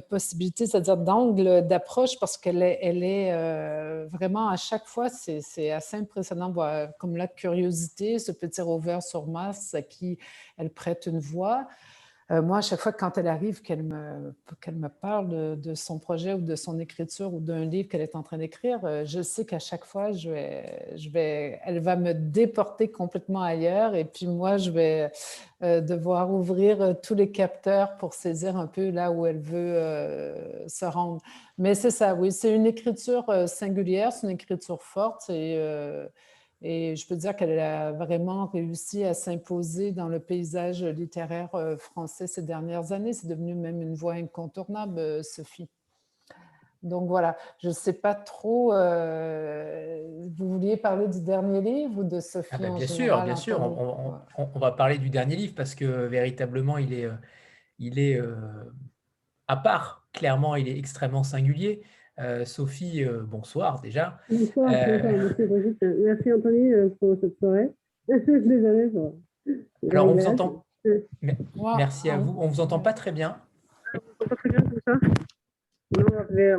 possibilités, c'est-à-dire d'angle d'approche, parce qu'elle est vraiment à chaque fois, c'est assez impressionnant, comme la curiosité, ce petit rover sur Mars à qui elle prête une voix. Moi, à chaque fois, quand elle arrive, qu'elle me parle de son projet ou de son écriture ou d'un livre qu'elle est en train d'écrire, je sais qu'à chaque fois, elle va me déporter complètement ailleurs. Et puis moi, je vais devoir ouvrir tous les capteurs pour saisir un peu là où elle veut se rendre. Mais c'est ça, oui, c'est une écriture singulière, c'est une écriture forte. Et je peux dire qu'elle a vraiment réussi à s'imposer dans le paysage littéraire français ces dernières années. C'est devenu même une voix incontournable, Sophie. Donc voilà, je ne sais pas trop, vous vouliez parler du dernier livre ou de Sophie en Bien général, sûr, Anthony? on va parler du dernier livre parce que véritablement, il est à part. Clairement, il est extrêmement singulier. Sophie, bonsoir déjà. Bonsoir, merci Brigitte. Merci Anthony pour cette soirée. Désolée pour le Alors, on vous réglage. entend. Merci à vous. On ne vous entend pas très bien. On entend pas très bien tout ça. Non, je vais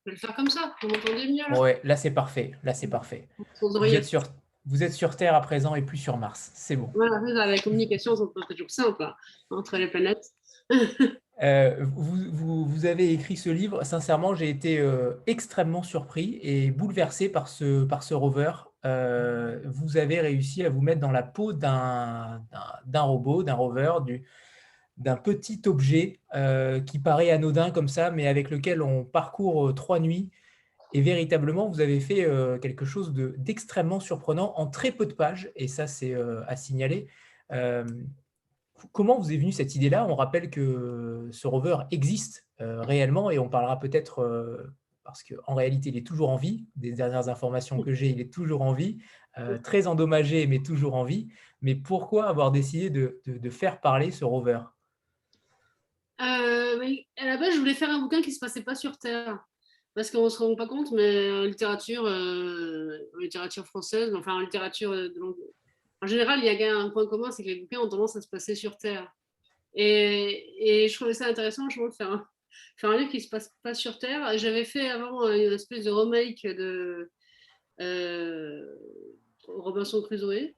le faire comme ça. Vous m'entendez mieux là? Ouais, là c'est parfait. Là c'est parfait. Vous êtes sur Terre à présent et plus sur Mars. C'est bon. Voilà, la communication, c'est toujours simple entre les planètes. Vous avez écrit ce livre. Sincèrement, j'ai été extrêmement surpris et bouleversé par ce rover. Vous avez réussi à vous mettre dans la peau d'un robot, d'un rover, d'un petit objet qui paraît anodin comme ça, mais avec lequel on parcourt 3 nuits. Et véritablement, vous avez fait quelque chose d'extrêmement surprenant en très peu de pages, et ça, c'est à signaler. Comment vous est venue cette idée-là? On rappelle que ce rover existe réellement, et on parlera peut-être, parce qu'en réalité, il est toujours en vie. Des dernières informations que j'ai, il est toujours en vie, très endommagé, mais toujours en vie. Mais pourquoi avoir décidé de faire parler ce rover? À la base, je voulais faire un bouquin qui ne se passait pas sur Terre. Parce qu'on ne se rend pas compte, mais en littérature française, enfin en littérature de langue. En général, il y a un point commun, c'est que les bouquins ont tendance à se passer sur Terre. Et je trouvais ça intéressant, je de faire un livre qui ne se passe pas sur Terre. J'avais fait avant une espèce de remake de Robinson Crusoe,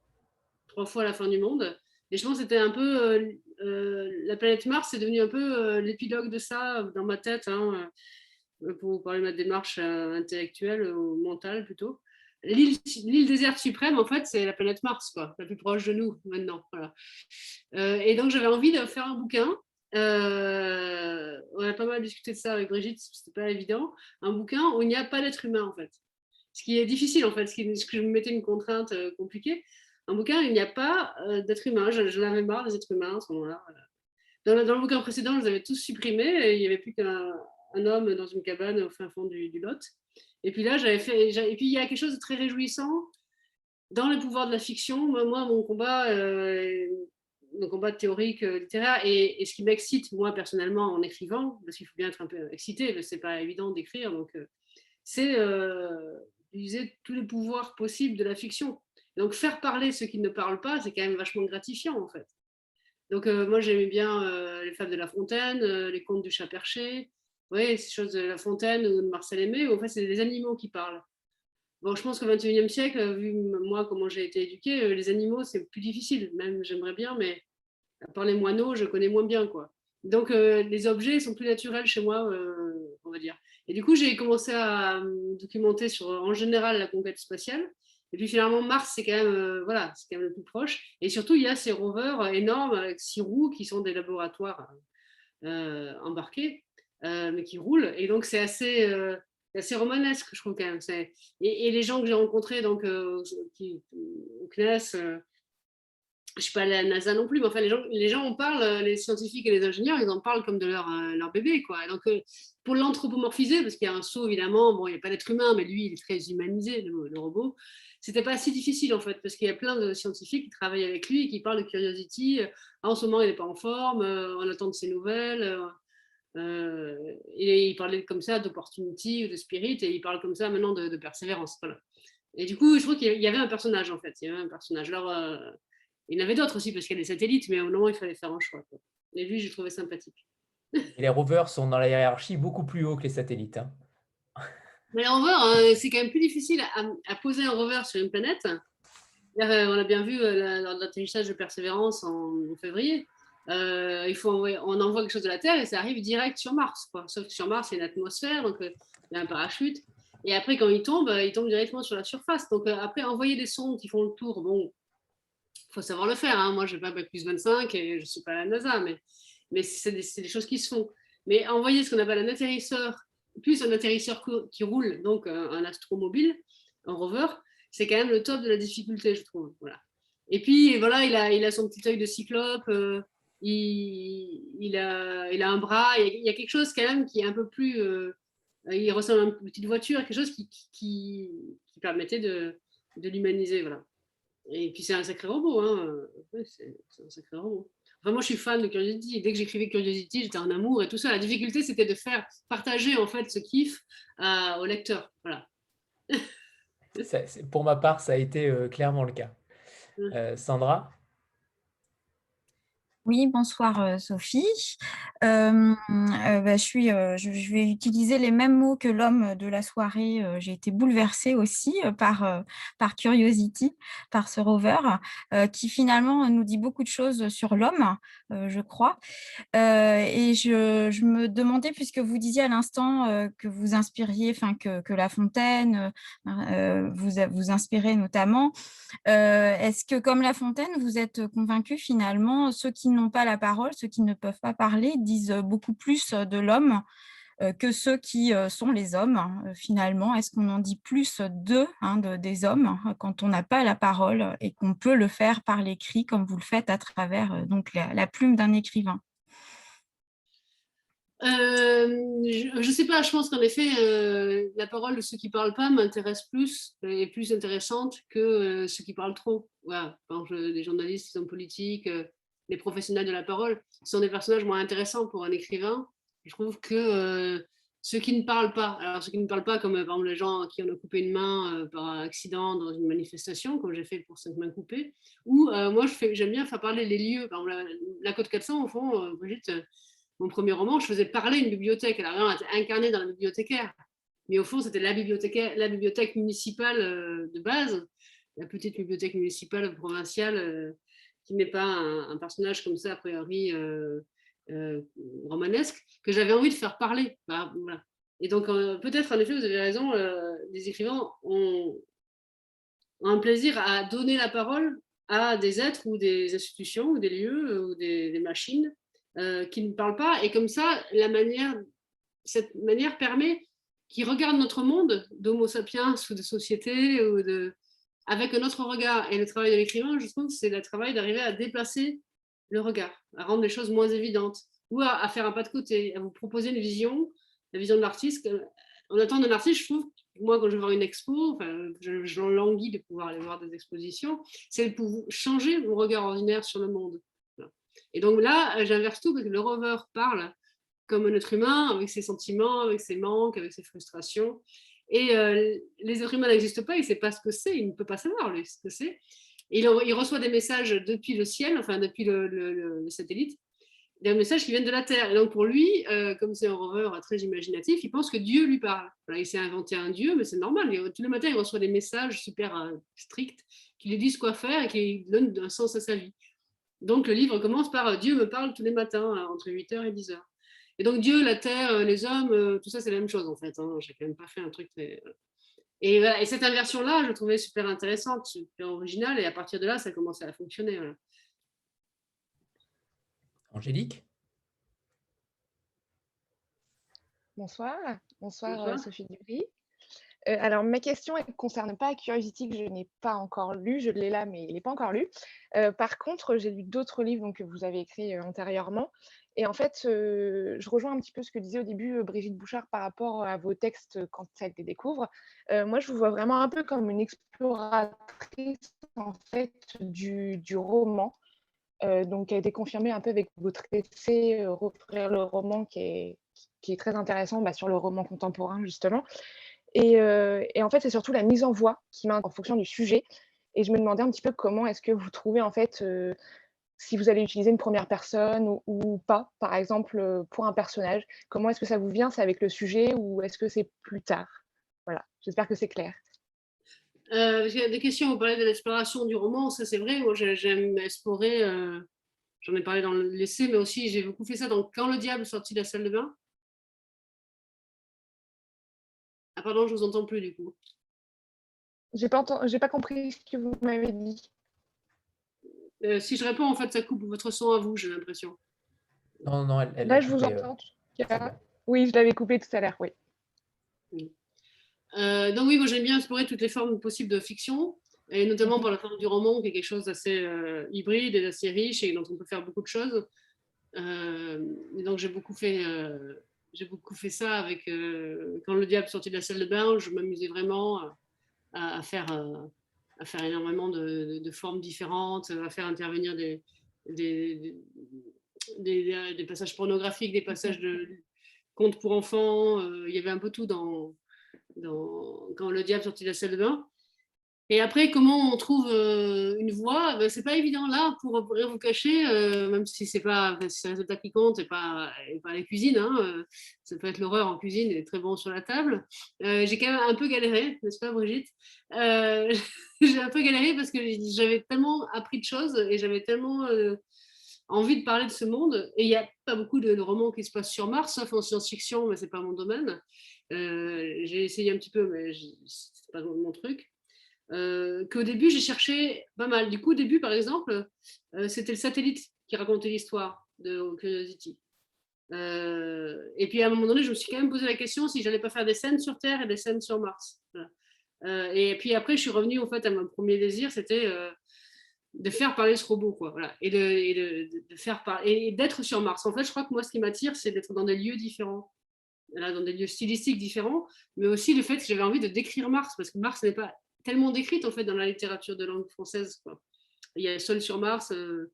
3 fois la fin du monde. Et je pense que c'était un peu la planète Mars, c'est devenu un peu l'épilogue de ça dans ma tête, hein, pour vous parler de ma démarche intellectuelle ou mentale plutôt. L'île déserte suprême, en fait, c'est la planète Mars, quoi, la plus proche de nous maintenant. Voilà. Et donc, j'avais envie de faire un bouquin. On a pas mal discuté de ça avec Brigitte, c'était pas évident. Un bouquin où il n'y a pas d'être humain, en fait. Ce qui est difficile, en fait, ce que je me mettais une contrainte compliquée. Un bouquin, il n'y a pas d'être humain. Je l'avais marre des êtres humains à ce moment-là. Dans le bouquin précédent, je les avais tous supprimés et il n'y avait plus qu'un homme dans une cabane au fin fond du Lot. Et puis là, et puis il y a quelque chose de très réjouissant dans le pouvoir de la fiction. Moi, mon combat théorique, littéraire, et ce qui m'excite, moi, personnellement, en écrivant, parce qu'il faut bien être un peu excité, c'est pas évident d'écrire, donc c'est d'utiliser tous les pouvoirs possibles de la fiction. Donc, faire parler ceux qui ne parlent pas, c'est quand même vachement gratifiant, en fait. Donc, moi, j'aimais bien les Fables de La Fontaine, les Contes du Chat Perché, oui, ces choses de La Fontaine ou de Marcel Aimé, où en fait, c'est des animaux qui parlent. Bon, je pense qu'au XXIe siècle, vu moi comment j'ai été éduquée, les animaux, c'est plus difficile. Même, j'aimerais bien, mais à part les moineaux, je connais moins bien, quoi. Donc, les objets sont plus naturels chez moi, on va dire. Et du coup, j'ai commencé à me documenter sur, en général, la conquête spatiale. Et puis finalement, Mars, c'est quand même, voilà, c'est quand même le plus proche. Et surtout, il y a ces rovers énormes avec 6 roues qui sont des laboratoires embarqués, mais qui roulent. Et donc, c'est assez romanesque, je trouve quand même. Et les gens que j'ai rencontrés donc, au CNES, je ne suis pas allée à la NASA non plus, mais enfin, les gens en parlent, les scientifiques et les ingénieurs, ils en parlent comme de leur bébé, quoi. Et donc, pour l'anthropomorphiser, parce qu'il y a un saut, évidemment, bon, il n'y a pas d'être humain, mais lui, il est très humanisé, le robot, c'était pas si difficile, en fait, parce qu'il y a plein de scientifiques qui travaillent avec lui et qui parlent de Curiosity. En ce moment, il n'est pas en forme, on attend de ses nouvelles. Et il parlait comme ça d'Opportunity ou de Spirit, et il parle comme ça maintenant de Persévérance. Voilà. Et du coup, je trouve qu'il y avait un personnage, en fait. Il y avait un personnage. Alors, il y en avait d'autres aussi, parce qu'il y a des satellites, mais au moment, il fallait faire un choix, quoi. Et lui, j'ai trouvé sympathique. Et les rovers sont dans la hiérarchie beaucoup plus haut que les satellites, hein. Mais les rovers, c'est quand même plus difficile à poser un rover sur une planète. On a bien vu lors de l'atterrissage de Persévérance en février. On envoie quelque chose de la Terre et ça arrive direct sur Mars, quoi. Sauf que sur Mars, il y a une atmosphère, donc il y a un parachute. Et après, quand il tombe directement sur la surface. Donc après, envoyer des sondes qui font le tour, bon, il faut savoir le faire, hein. Moi, je n'ai pas Bac plus 25 et je ne suis pas à la NASA, mais c'est des choses qui se font. Mais envoyer ce qu'on appelle un atterrisseur, plus un atterrisseur qui roule, donc un astromobile, un rover, c'est quand même le top de la difficulté, je trouve. Voilà. Et puis, voilà, il a son petit œil de cyclope, il a un bras, il y a quelque chose quand même qui est un peu plus... il ressemble à une petite voiture, quelque chose qui permettait de l'humaniser, voilà. Et puis c'est un sacré robot, hein. Ouais, c'est un sacré robot. Enfin, moi, je suis fan de Curiosity. Et dès que j'écrivais Curiosity, j'étais en amour et tout ça. La difficulté, c'était de faire partager en fait ce kiff au lecteur. Voilà. Pour ma part, ça a été clairement le cas. Sandra? Oui, bonsoir Sophie. Je vais utiliser les mêmes mots que l'homme de la soirée. J'ai été bouleversée aussi par Curiosity, par ce rover, qui finalement nous dit beaucoup de choses sur l'homme, je crois. Et je me demandais, puisque vous disiez à l'instant que vous inspiriez, que La Fontaine vous inspirait notamment, est-ce que, comme La Fontaine, vous êtes convaincu finalement, ceux qui n'ont pas la parole, ceux qui ne peuvent pas parler, disent beaucoup plus de l'homme que ceux qui sont les hommes, finalement? Est-ce qu'on en dit plus d'eux, des hommes, quand on n'a pas la parole et qu'on peut le faire par l'écrit, comme vous le faites à travers donc la plume d'un écrivain? Je ne sais pas, je pense qu'en effet, la parole de ceux qui ne parlent pas m'intéresse plus et plus intéressante que ceux qui parlent trop. Voilà. Les journalistes, les hommes politiques, les professionnels de la parole sont des personnages moins intéressants pour un écrivain. Je trouve que ceux qui ne parlent pas, alors ceux qui ne parlent pas, comme par exemple les gens qui en ont coupé une main par accident dans une manifestation, comme j'ai fait pour 5 mains coupées, ou moi j'aime bien faire parler les lieux. Par exemple, la Côte 400, au fond, Brigitte, mon premier roman, je faisais parler une bibliothèque. Elle a vraiment été incarnée dans la bibliothécaire. Mais au fond, c'était la bibliothèque municipale de base, la petite bibliothèque municipale provinciale qui n'est pas un personnage comme ça, a priori romanesque, que j'avais envie de faire parler. Bah, voilà. Et donc, peut-être, en effet, vous avez raison, les écrivains ont un plaisir à donner la parole à des êtres ou des institutions ou des lieux ou des machines qui ne parlent pas. Et comme ça, cette manière permet qu'ils regardent notre monde d'homo sapiens ou de société avec un autre regard. Et le travail de l'écrivain, je trouve, c'est le travail d'arriver à déplacer le regard, à rendre les choses moins évidentes ou à faire un pas de côté, à vous proposer une vision, la vision de l'artiste. On attend d'un artiste, je trouve, moi, quand je vais voir une expo, enfin, je languis de pouvoir aller voir des expositions, c'est de changer mon regard ordinaire sur le monde. Et donc là, j'inverse tout, parce que le rover parle comme un être humain, avec ses sentiments, avec ses manques, avec ses frustrations. Et les êtres humains n'existent pas, il ne sait pas ce que c'est, il ne peut pas savoir lui, ce que c'est. Et il reçoit des messages depuis le ciel, enfin depuis le satellite, des messages qui viennent de la Terre. Et donc pour lui, comme c'est un rover très imaginatif, il pense que Dieu lui parle. Voilà, il s'est inventé un Dieu, mais c'est normal. Tous les matins, il reçoit des messages super stricts qui lui disent quoi faire et qui lui donnent un sens à sa vie. Donc le livre commence par Dieu me parle tous les matins, entre 8h et 10h. Et donc Dieu, la Terre, les hommes, tout ça, c'est la même chose en fait. Hein. J'ai quand même pas fait un truc très... Et, voilà. Et cette inversion-là, je trouvais super intéressante, super originale. Et à partir de là, ça a commencé à fonctionner. Voilà. Angélique? Bonsoir, Sophie Dubry. Alors, ma question, elle ne concerne pas Curiosity, que je n'ai pas encore lu. Je l'ai là, mais il n'est pas encore lu. Par contre, j'ai lu d'autres livres donc, que vous avez écrits antérieurement. Et en fait, je rejoins un petit peu ce que disait au début Brigitte Bouchard par rapport à vos textes quand elle les découvre. Moi, je vous vois vraiment un peu comme une exploratrice en fait, du roman. Donc, qui a été confirmée un peu avec votre essai Rouvrir le roman, qui est très intéressant sur le roman contemporain, justement. Et en fait, c'est surtout la mise en voix qui m'intéresse en fonction du sujet. Et je me demandais un petit peu comment est-ce que vous trouvez, en fait, si vous allez utiliser une première personne ou pas, par exemple, pour un personnage. Comment est-ce que ça vous vient? C'est avec le sujet ou est-ce que c'est plus tard? Voilà, j'espère que c'est clair. Il y a des questions, vous parlez de l'exploration du roman, ça c'est vrai, moi j'aime explorer, j'en ai parlé dans l'essai, mais aussi j'ai beaucoup fait ça dans Quand le diable sortit de la salle de bain. Ah pardon, je vous entends plus du coup. J'ai pas compris ce que vous m'avez dit. Si je réponds, en fait, ça coupe votre son à vous, j'ai l'impression. Non, là, je vous entends. Oui, je l'avais coupé tout à l'heure, oui. Donc oui, moi j'aime bien explorer toutes les formes possibles de fiction, et notamment par la forme du roman, qui est quelque chose d'assez hybride et d'assez riche, et dont on peut faire beaucoup de choses. Et donc j'ai beaucoup fait ça avec Quand le diable sortit de la salle de bain. Je m'amusais vraiment à faire énormément de formes différentes, à faire intervenir des passages pornographiques, des passages de contes pour enfants. Il y avait un peu tout dans Quand le diable sortit de la salle de bain. Et après, comment on trouve une voie? C'est pas évident là, pour rien vous cacher, même si c'est pas c'est le résultat qui compte et pas la cuisine. Hein, ça peut être l'horreur en cuisine et très bon sur la table. J'ai quand même un peu galéré, n'est-ce pas, Brigitte? J'ai un peu galéré parce que j'avais tellement appris de choses et j'avais tellement envie de parler de ce monde. Et il n'y a pas beaucoup de romans qui se passent sur Mars, sauf en science-fiction, mais c'est pas mon domaine. J'ai essayé un petit peu, mais c'est pas mon truc. Qu'au début, j'ai cherché pas mal. Du coup, au début, par exemple, c'était le satellite qui racontait l'histoire de Curiosity. Et puis, à un moment donné, je me suis quand même posé la question si j'allais pas faire des scènes sur Terre et des scènes sur Mars. Voilà. Et puis après, je suis revenue en fait à mon premier désir, c'était de faire parler ce robot, quoi. Voilà. Et de faire parler, et d'être sur Mars. En fait, je crois que moi, ce qui m'attire, c'est d'être dans des lieux différents. Là, dans des lieux stylistiques différents, mais aussi le fait que j'avais envie de décrire Mars, parce que Mars n'est pas tellement décrite en fait dans la littérature de langue française, quoi. Il y a Seul sur Mars, il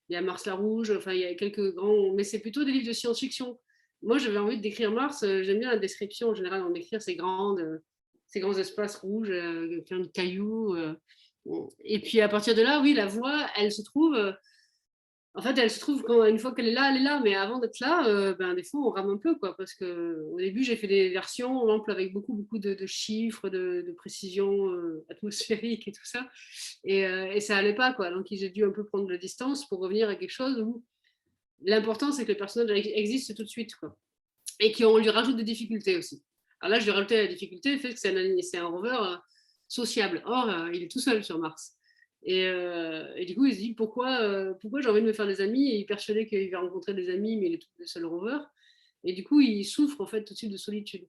y a Mars la Rouge, enfin il y a quelques grands, mais c'est plutôt des livres de science-fiction. Moi j'avais envie de décrire Mars, j'aime bien la description en général, on décrire ces grands espaces rouges, plein de cailloux. Et puis à partir de là, oui, la voix, elle se trouve en fait, elle se trouve, une fois qu'elle est là, elle est là. Mais avant d'être là, des fois, on rame un peu, quoi. Parce qu'au début, j'ai fait des versions avec beaucoup de chiffres, de précision atmosphérique et tout ça. Et ça allait pas, quoi. Donc, j'ai dû un peu prendre de la distance pour revenir à quelque chose où l'important, c'est que le personnage existe tout de suite, quoi. Et qu'on lui rajoute des difficultés aussi. Alors là, je lui ai rajouté la difficulté, le fait que c'est un rover sociable. Or, il est tout seul sur Mars. Et du coup, il se dit pourquoi j'ai envie de me faire des amis, et il est persuadé qu'il va rencontrer des amis, mais il est tout seul rover. Et du coup, il souffre en fait tout de suite de solitude.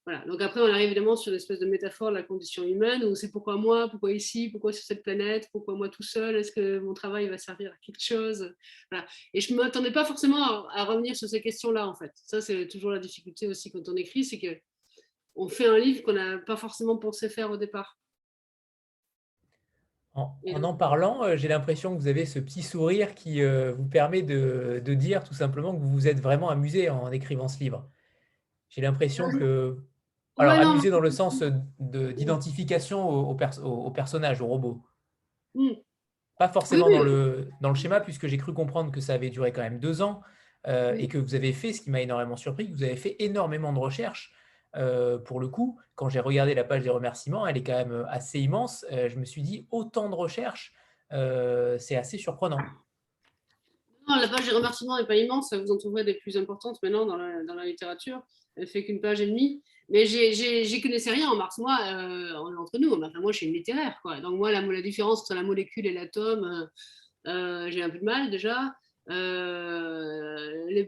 Voilà. Donc après, on arrive évidemment sur une espèce de métaphore de la condition humaine, où c'est pourquoi moi, pourquoi ici, pourquoi sur cette planète, pourquoi moi tout seul, est-ce que mon travail va servir à quelque chose, voilà. Et je ne m'attendais pas forcément à revenir sur ces questions-là, en fait. Ça, c'est toujours la difficulté aussi quand on écrit, c'est qu'on fait un livre qu'on n'a pas forcément pensé faire au départ. En parlant, j'ai l'impression que vous avez ce petit sourire qui vous permet de dire tout simplement que vous vous êtes vraiment amusé en écrivant ce livre. J'ai l'impression que… Alors, Ouais, non, amusé dans le sens d'identification au personnage, au robot. Pas oui, forcément oui. dans le schéma, puisque j'ai cru comprendre que ça avait duré quand même 2 ans et que vous avez fait, ce qui m'a énormément surpris, que vous avez fait énormément de recherches. Pour le coup, quand j'ai regardé la page des remerciements, elle est quand même assez immense. Je me suis dit, autant de recherches, c'est assez surprenant. Non, la page des remerciements n'est pas immense, vous en trouverez des plus importantes maintenant dans la littérature. Elle fait qu'une page et demie. Mais j'y connaissais rien en Mars. Moi, entre nous, enfin, moi, je suis une littéraire, quoi. Donc moi, la différence entre la molécule et l'atome, j'ai un peu de mal déjà. Le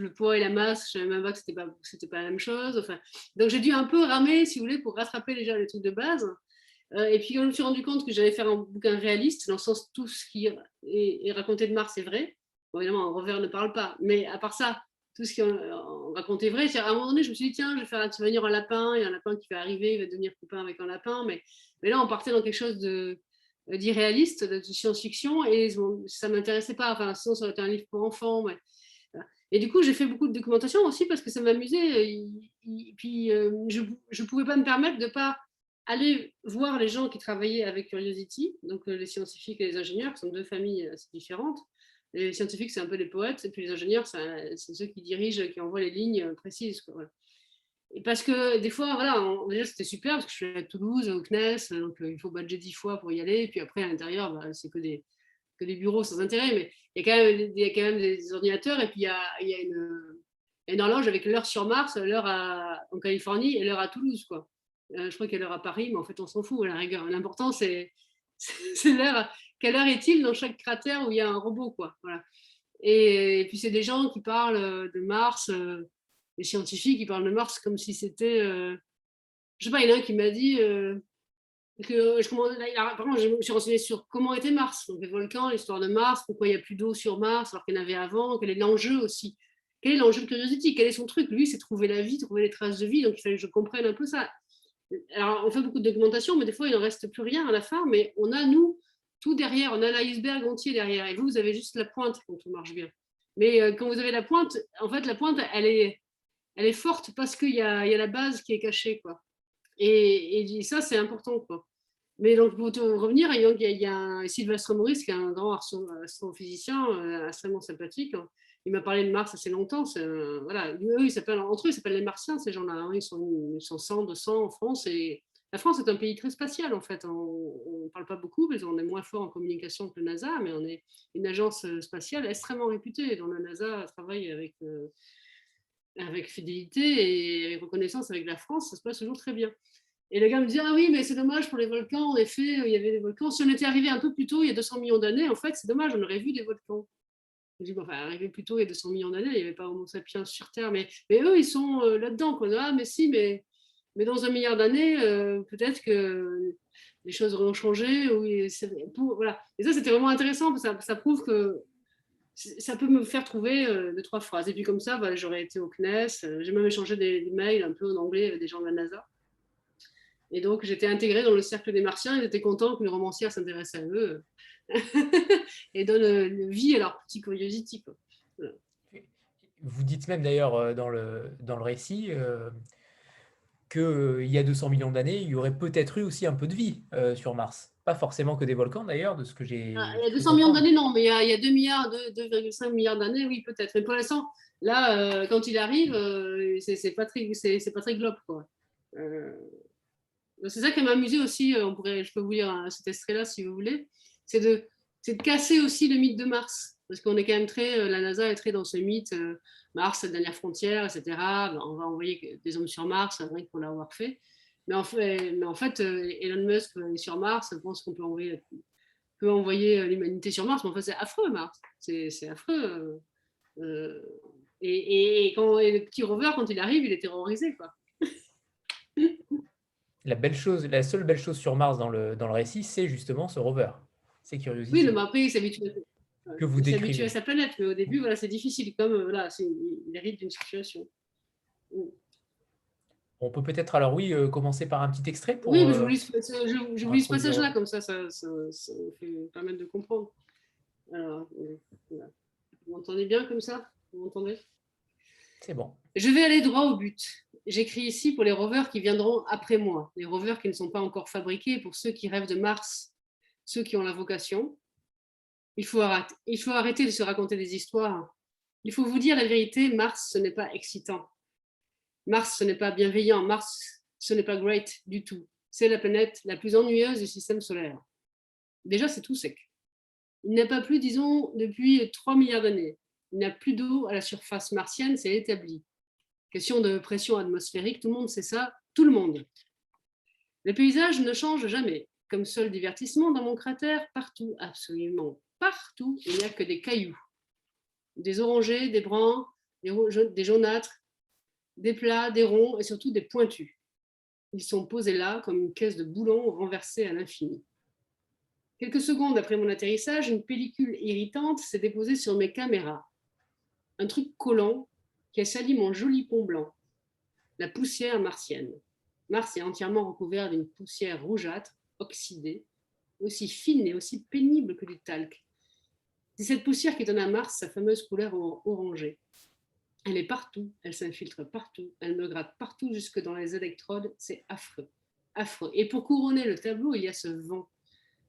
poids et la masse, je ne savais même pas que c'était pas la même chose. Enfin, donc j'ai dû un peu ramer, si vous voulez, pour rattraper déjà les trucs de base. Et puis quand je me suis rendu compte que j'allais faire un bouquin réaliste, dans le sens tout ce qui est raconté de Mars est vrai. Bon, évidemment, un rover ne parle pas, mais à part ça, tout ce qui est raconté est vrai. À un moment donné, je me suis dit, tiens, je vais faire intervenir un lapin, il y a un lapin qui va arriver, il va devenir copain avec un lapin, mais là, on partait dans quelque chose d'irréaliste, de science-fiction, et ça ne m'intéressait pas. Enfin, sinon, ça aurait été un livre pour enfants. Mais, voilà. Et du coup, j'ai fait beaucoup de documentation aussi parce que ça m'amusait. Et puis, je ne pouvais pas me permettre de ne pas aller voir les gens qui travaillaient avec Curiosity, donc les scientifiques et les ingénieurs, qui sont 2 familles assez différentes. Les scientifiques, c'est un peu des poètes, et puis les ingénieurs, c'est ceux qui dirigent, qui envoient les lignes précises, quoi, voilà. Et parce que des fois, voilà, déjà c'était super, parce que je suis à Toulouse, au CNES, donc il faut badger 10 fois pour y aller, et puis après à l'intérieur, c'est que des bureaux sans intérêt, mais il y a quand même des ordinateurs, et puis il y a une horloge avec l'heure sur Mars, l'heure en Californie et l'heure à Toulouse, quoi. Je crois qu'il y a l'heure à Paris, mais en fait on s'en fout à la rigueur. L'important c'est l'heure. Quelle heure est-il dans chaque cratère où il y a un robot, quoi, voilà. Et puis c'est des gens qui parlent de Mars, des scientifiques qui parlent de Mars comme si c'était, je sais pas, il y en a un qui m'a dit que je me suis renseignée sur comment était Mars, donc les volcans, l'histoire de Mars, pourquoi il n'y a plus d'eau sur Mars alors qu'il y en avait avant, quel est l'enjeu aussi, quel est l'enjeu de Curiosity, quel est son truc, lui c'est trouver la vie, trouver les traces de vie, donc il fallait que je comprenne un peu ça. Alors on fait beaucoup de documentation, mais des fois il n'en reste plus rien à la fin, mais on a nous tout derrière, on a l'iceberg entier derrière, et vous avez juste la pointe quand tout marche bien. Mais quand vous avez la pointe, en fait la pointe elle est forte parce qu'il y a la base qui est cachée, quoi. Et ça c'est important, quoi. Mais donc pour revenir, il y a Sylvestre Maurice qui est un grand astrophysicien extrêmement sympathique. Il m'a parlé de Mars assez longtemps. Voilà. Eux, entre eux, ils s'appellent les Martiens, ces gens-là, hein. Ils sont 100, 200 en France. Et la France est un pays très spatial, en fait. On ne parle pas beaucoup, mais on est moins fort en communication que le NASA, mais on est une agence spatiale extrêmement réputée, dont la NASA travaille avec fidélité et avec reconnaissance avec la France. Ça se passe toujours très bien. Et le gars me dit, ah oui, mais c'est dommage pour les volcans, en effet, il y avait des volcans. Si on était arrivé un peu plus tôt, il y a 200 millions d'années, en fait, c'est dommage, on aurait vu des volcans. Je dis, bon, enfin, arrivé plus tôt, il y a 200 millions d'années, il n'y avait pas Homo sapiens sur Terre, mais eux, ils sont là-dedans, quoi. Ah, mais si, mais dans 1 milliard d'années, peut-être que les choses auront changé. Voilà. Et ça, c'était vraiment intéressant, parce que ça prouve que ça peut me faire trouver 2-3 phrases. Et puis comme ça, j'aurais été au CNES, j'ai même échangé des mails un peu en anglais avec des gens de la NASA. Et donc, j'étais intégrée dans le cercle des Martiens. Ils étaient contents qu'une romancière s'intéresse à eux et donne vie à leur petit Curiosity, quoi. Voilà. Vous dites même d'ailleurs dans le récit qu'il y a 200 millions d'années, il y aurait peut-être eu aussi un peu de vie sur Mars. pas forcément que des volcans d'ailleurs, de ce que j'ai. Il y a 200 millions d'années, non, mais il y a 2 milliards, 2,5 milliards d'années, oui, peut-être. Mais pour l'instant, là, quand il arrive, c'est pas très globe, quoi. C'est ça qui m'a amusé aussi, je peux vous lire cet extrait-là si vous voulez, c'est de casser aussi le mythe de Mars. Parce qu'on est quand même la NASA est très dans ce mythe, Mars, cette dernière frontière, etc. On va envoyer des hommes sur Mars, rien que pour l'avoir fait. Mais en fait, Elon Musk est sur Mars, pense qu'on peut envoyer l'humanité sur Mars, mais en fait, c'est affreux, Mars. C'est affreux. Et le petit rover, quand il arrive, il est terrorisé, quoi. La seule belle chose sur Mars dans le récit, c'est justement ce rover. C'est Curiosity. Oui, mais après, il s'habitue à sa planète, mais au début, voilà, c'est difficile, comme il hérite d'une situation. On peut peut-être alors, oui, commencer par un petit extrait pour. Oui, mais je vous lis ce passage-là, comme ça fait permettre de comprendre. Alors, voilà. Vous m'entendez bien comme ça? Vous m'entendez? C'est bon. Je vais aller droit au but. J'écris ici pour les rovers qui viendront après moi, les rovers qui ne sont pas encore fabriqués, pour ceux qui rêvent de Mars, ceux qui ont la vocation. Il faut arrêter de se raconter des histoires. Il faut vous dire la vérité, Mars, ce n'est pas excitant. Mars, ce n'est pas bienveillant. Mars, ce n'est pas great du tout. C'est la planète la plus ennuyeuse du système solaire. Déjà, c'est tout sec. Il n'y a pas plus, disons, depuis 3 milliards d'années. Il n'y a plus d'eau à la surface martienne, c'est établi. Question de pression atmosphérique, tout le monde sait ça, tout le monde. Le paysage ne change jamais. Comme seul divertissement dans mon cratère, partout, absolument partout, il n'y a que des cailloux. Des orangés, des bruns, des jaunâtres, des plats, des ronds et surtout des pointus. Ils sont posés là comme une caisse de boulons renversée à l'infini. Quelques secondes après mon atterrissage, une pellicule irritante s'est déposée sur mes caméras. Un truc collant qui a sali mon joli pont blanc. La poussière martienne. Mars est entièrement recouvert d'une poussière rougeâtre, oxydée, aussi fine et aussi pénible que du talc. C'est cette poussière qui donne à Mars sa fameuse couleur orangée. Elle est partout, elle s'infiltre partout, elle me gratte partout jusque dans les électrodes, c'est affreux, affreux. Et pour couronner le tableau, il y a ce vent.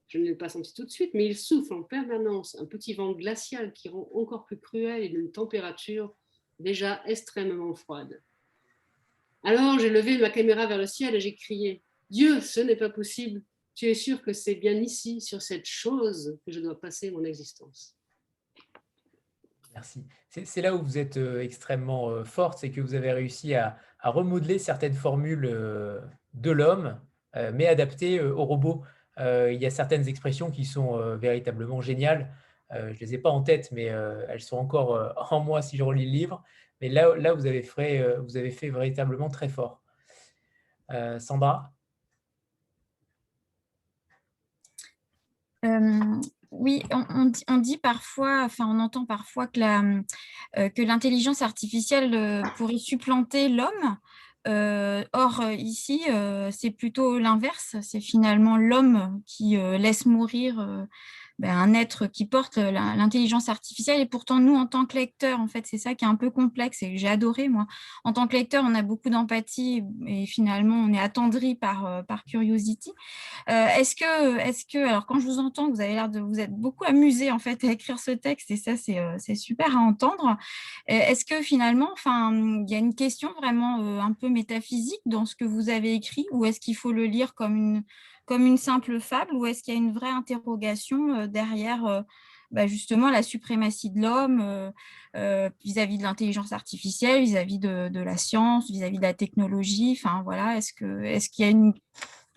Je ne l'ai pas senti tout de suite, mais il souffle en permanence, un petit vent glacial qui rend encore plus cruel et d'une température déjà extrêmement froide. Alors j'ai levé ma caméra vers le ciel et j'ai crié « Dieu, ce n'est pas possible, tu es sûr que c'est bien ici, sur cette chose, que je dois passer mon existence ?» Merci. C'est là où vous êtes extrêmement forte, c'est que vous avez réussi à remodeler certaines formules de l'homme, mais adaptées au robot. Il y a certaines expressions qui sont véritablement géniales. Je ne les ai pas en tête, mais elles sont encore en moi si je relis le livre. Mais là vous avez fait véritablement très fort. Sandra? Oui, on dit parfois, enfin on entend parfois que l'intelligence artificielle pourrait supplanter l'homme. Or, ici, c'est plutôt l'inverse. C'est finalement l'homme qui laisse mourir un être qui porte l'intelligence artificielle. Et pourtant, nous, en tant que lecteurs, en fait, c'est ça qui est un peu complexe et que j'ai adoré, moi. En tant que lecteur, on a beaucoup d'empathie et finalement, on est attendri par Curiosity. Est-ce que, alors quand je vous entends, vous avez l'air de vous être beaucoup amusé en fait à écrire ce texte et ça c'est super à entendre. Est-ce que finalement, enfin, il y a une question vraiment un peu métaphysique dans ce que vous avez écrit ou est-ce qu'il faut le lire comme une simple fable ou est-ce qu'il y a une vraie interrogation derrière justement la suprématie de l'homme vis-à-vis de l'intelligence artificielle, vis-à-vis de la science, vis-à-vis de la technologie. Enfin voilà, est-ce qu'il y a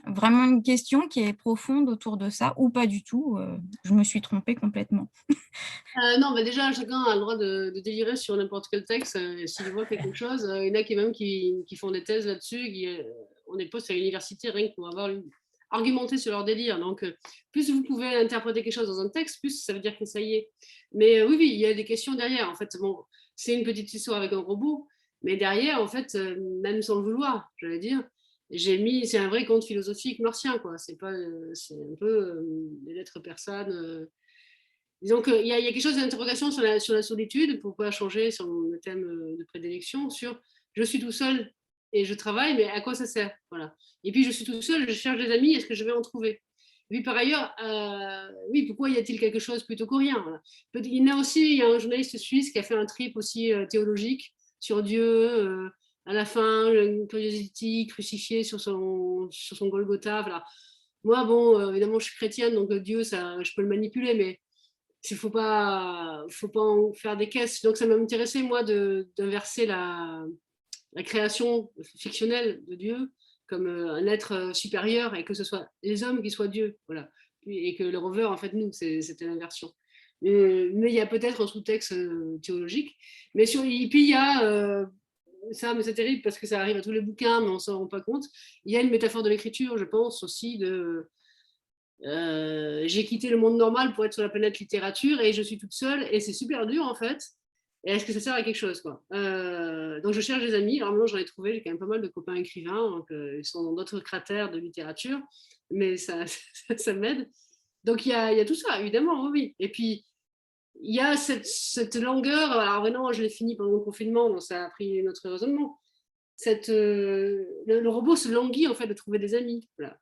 vraiment une question qui est profonde autour de ça ou pas du tout? Je me suis trompée complètement. Non, mais déjà, chacun a le droit de délirer sur n'importe quel texte. S'il voit quelque chose, il y en a qui font des thèses là-dessus, on est postes à l'université rien que pour avoir argumenté sur leur délire. Donc, plus vous pouvez interpréter quelque chose dans un texte, plus ça veut dire que ça y est. Mais oui, il y a des questions derrière. En fait, bon, c'est une petite histoire avec un robot, mais derrière, en fait, même sans le vouloir, j'allais dire, c'est un vrai conte philosophique martien, quoi. C'est un peu des lettres persanes. Disons qu'il y a quelque chose d'interrogation sur la solitude, pourquoi changer sur le thème de prédilection, sur je suis tout seul et je travaille, mais à quoi ça sert, voilà. Et puis je suis tout seul, je cherche des amis, est-ce que je vais en trouver? puis par ailleurs, oui, pourquoi y a-t-il quelque chose plutôt qu'au rien, voilà. Il y en a aussi, il y a un journaliste suisse qui a fait un trip aussi théologique sur Dieu, à la fin, une curiosity crucifié sur son Golgotha, voilà. Moi, bon, évidemment, je suis chrétienne, donc Dieu, ça, je peux le manipuler, mais il ne faut pas en faire des caisses. Donc, ça m'a intéressé, moi, d'inverser la création fictionnelle de Dieu comme un être supérieur et que ce soit les hommes qui soient Dieu. Voilà. Et que le rover, en fait, nous, c'était l'inversion. Mais il y a peut-être un sous-texte théologique. Mais et puis, il y a... ça, mais c'est terrible parce que ça arrive à tous les bouquins, mais on ne s'en rend pas compte. Il y a une métaphore de l'écriture, je pense, aussi de... j'ai quitté le monde normal pour être sur la planète littérature et je suis toute seule et c'est super dur en fait. Et est-ce que ça sert à quelque chose quoi. Donc je cherche des amis. Alors maintenant j'en ai trouvé, j'ai quand même pas mal de copains écrivains, donc ils sont dans d'autres cratères de littérature, mais ça m'aide. Donc il y a tout ça évidemment, oui. Et puis il y a cette longueur. Alors maintenant je l'ai fini pendant le confinement, donc ça a pris notre raisonnement. Le robot se languit en fait de trouver des amis. Voilà.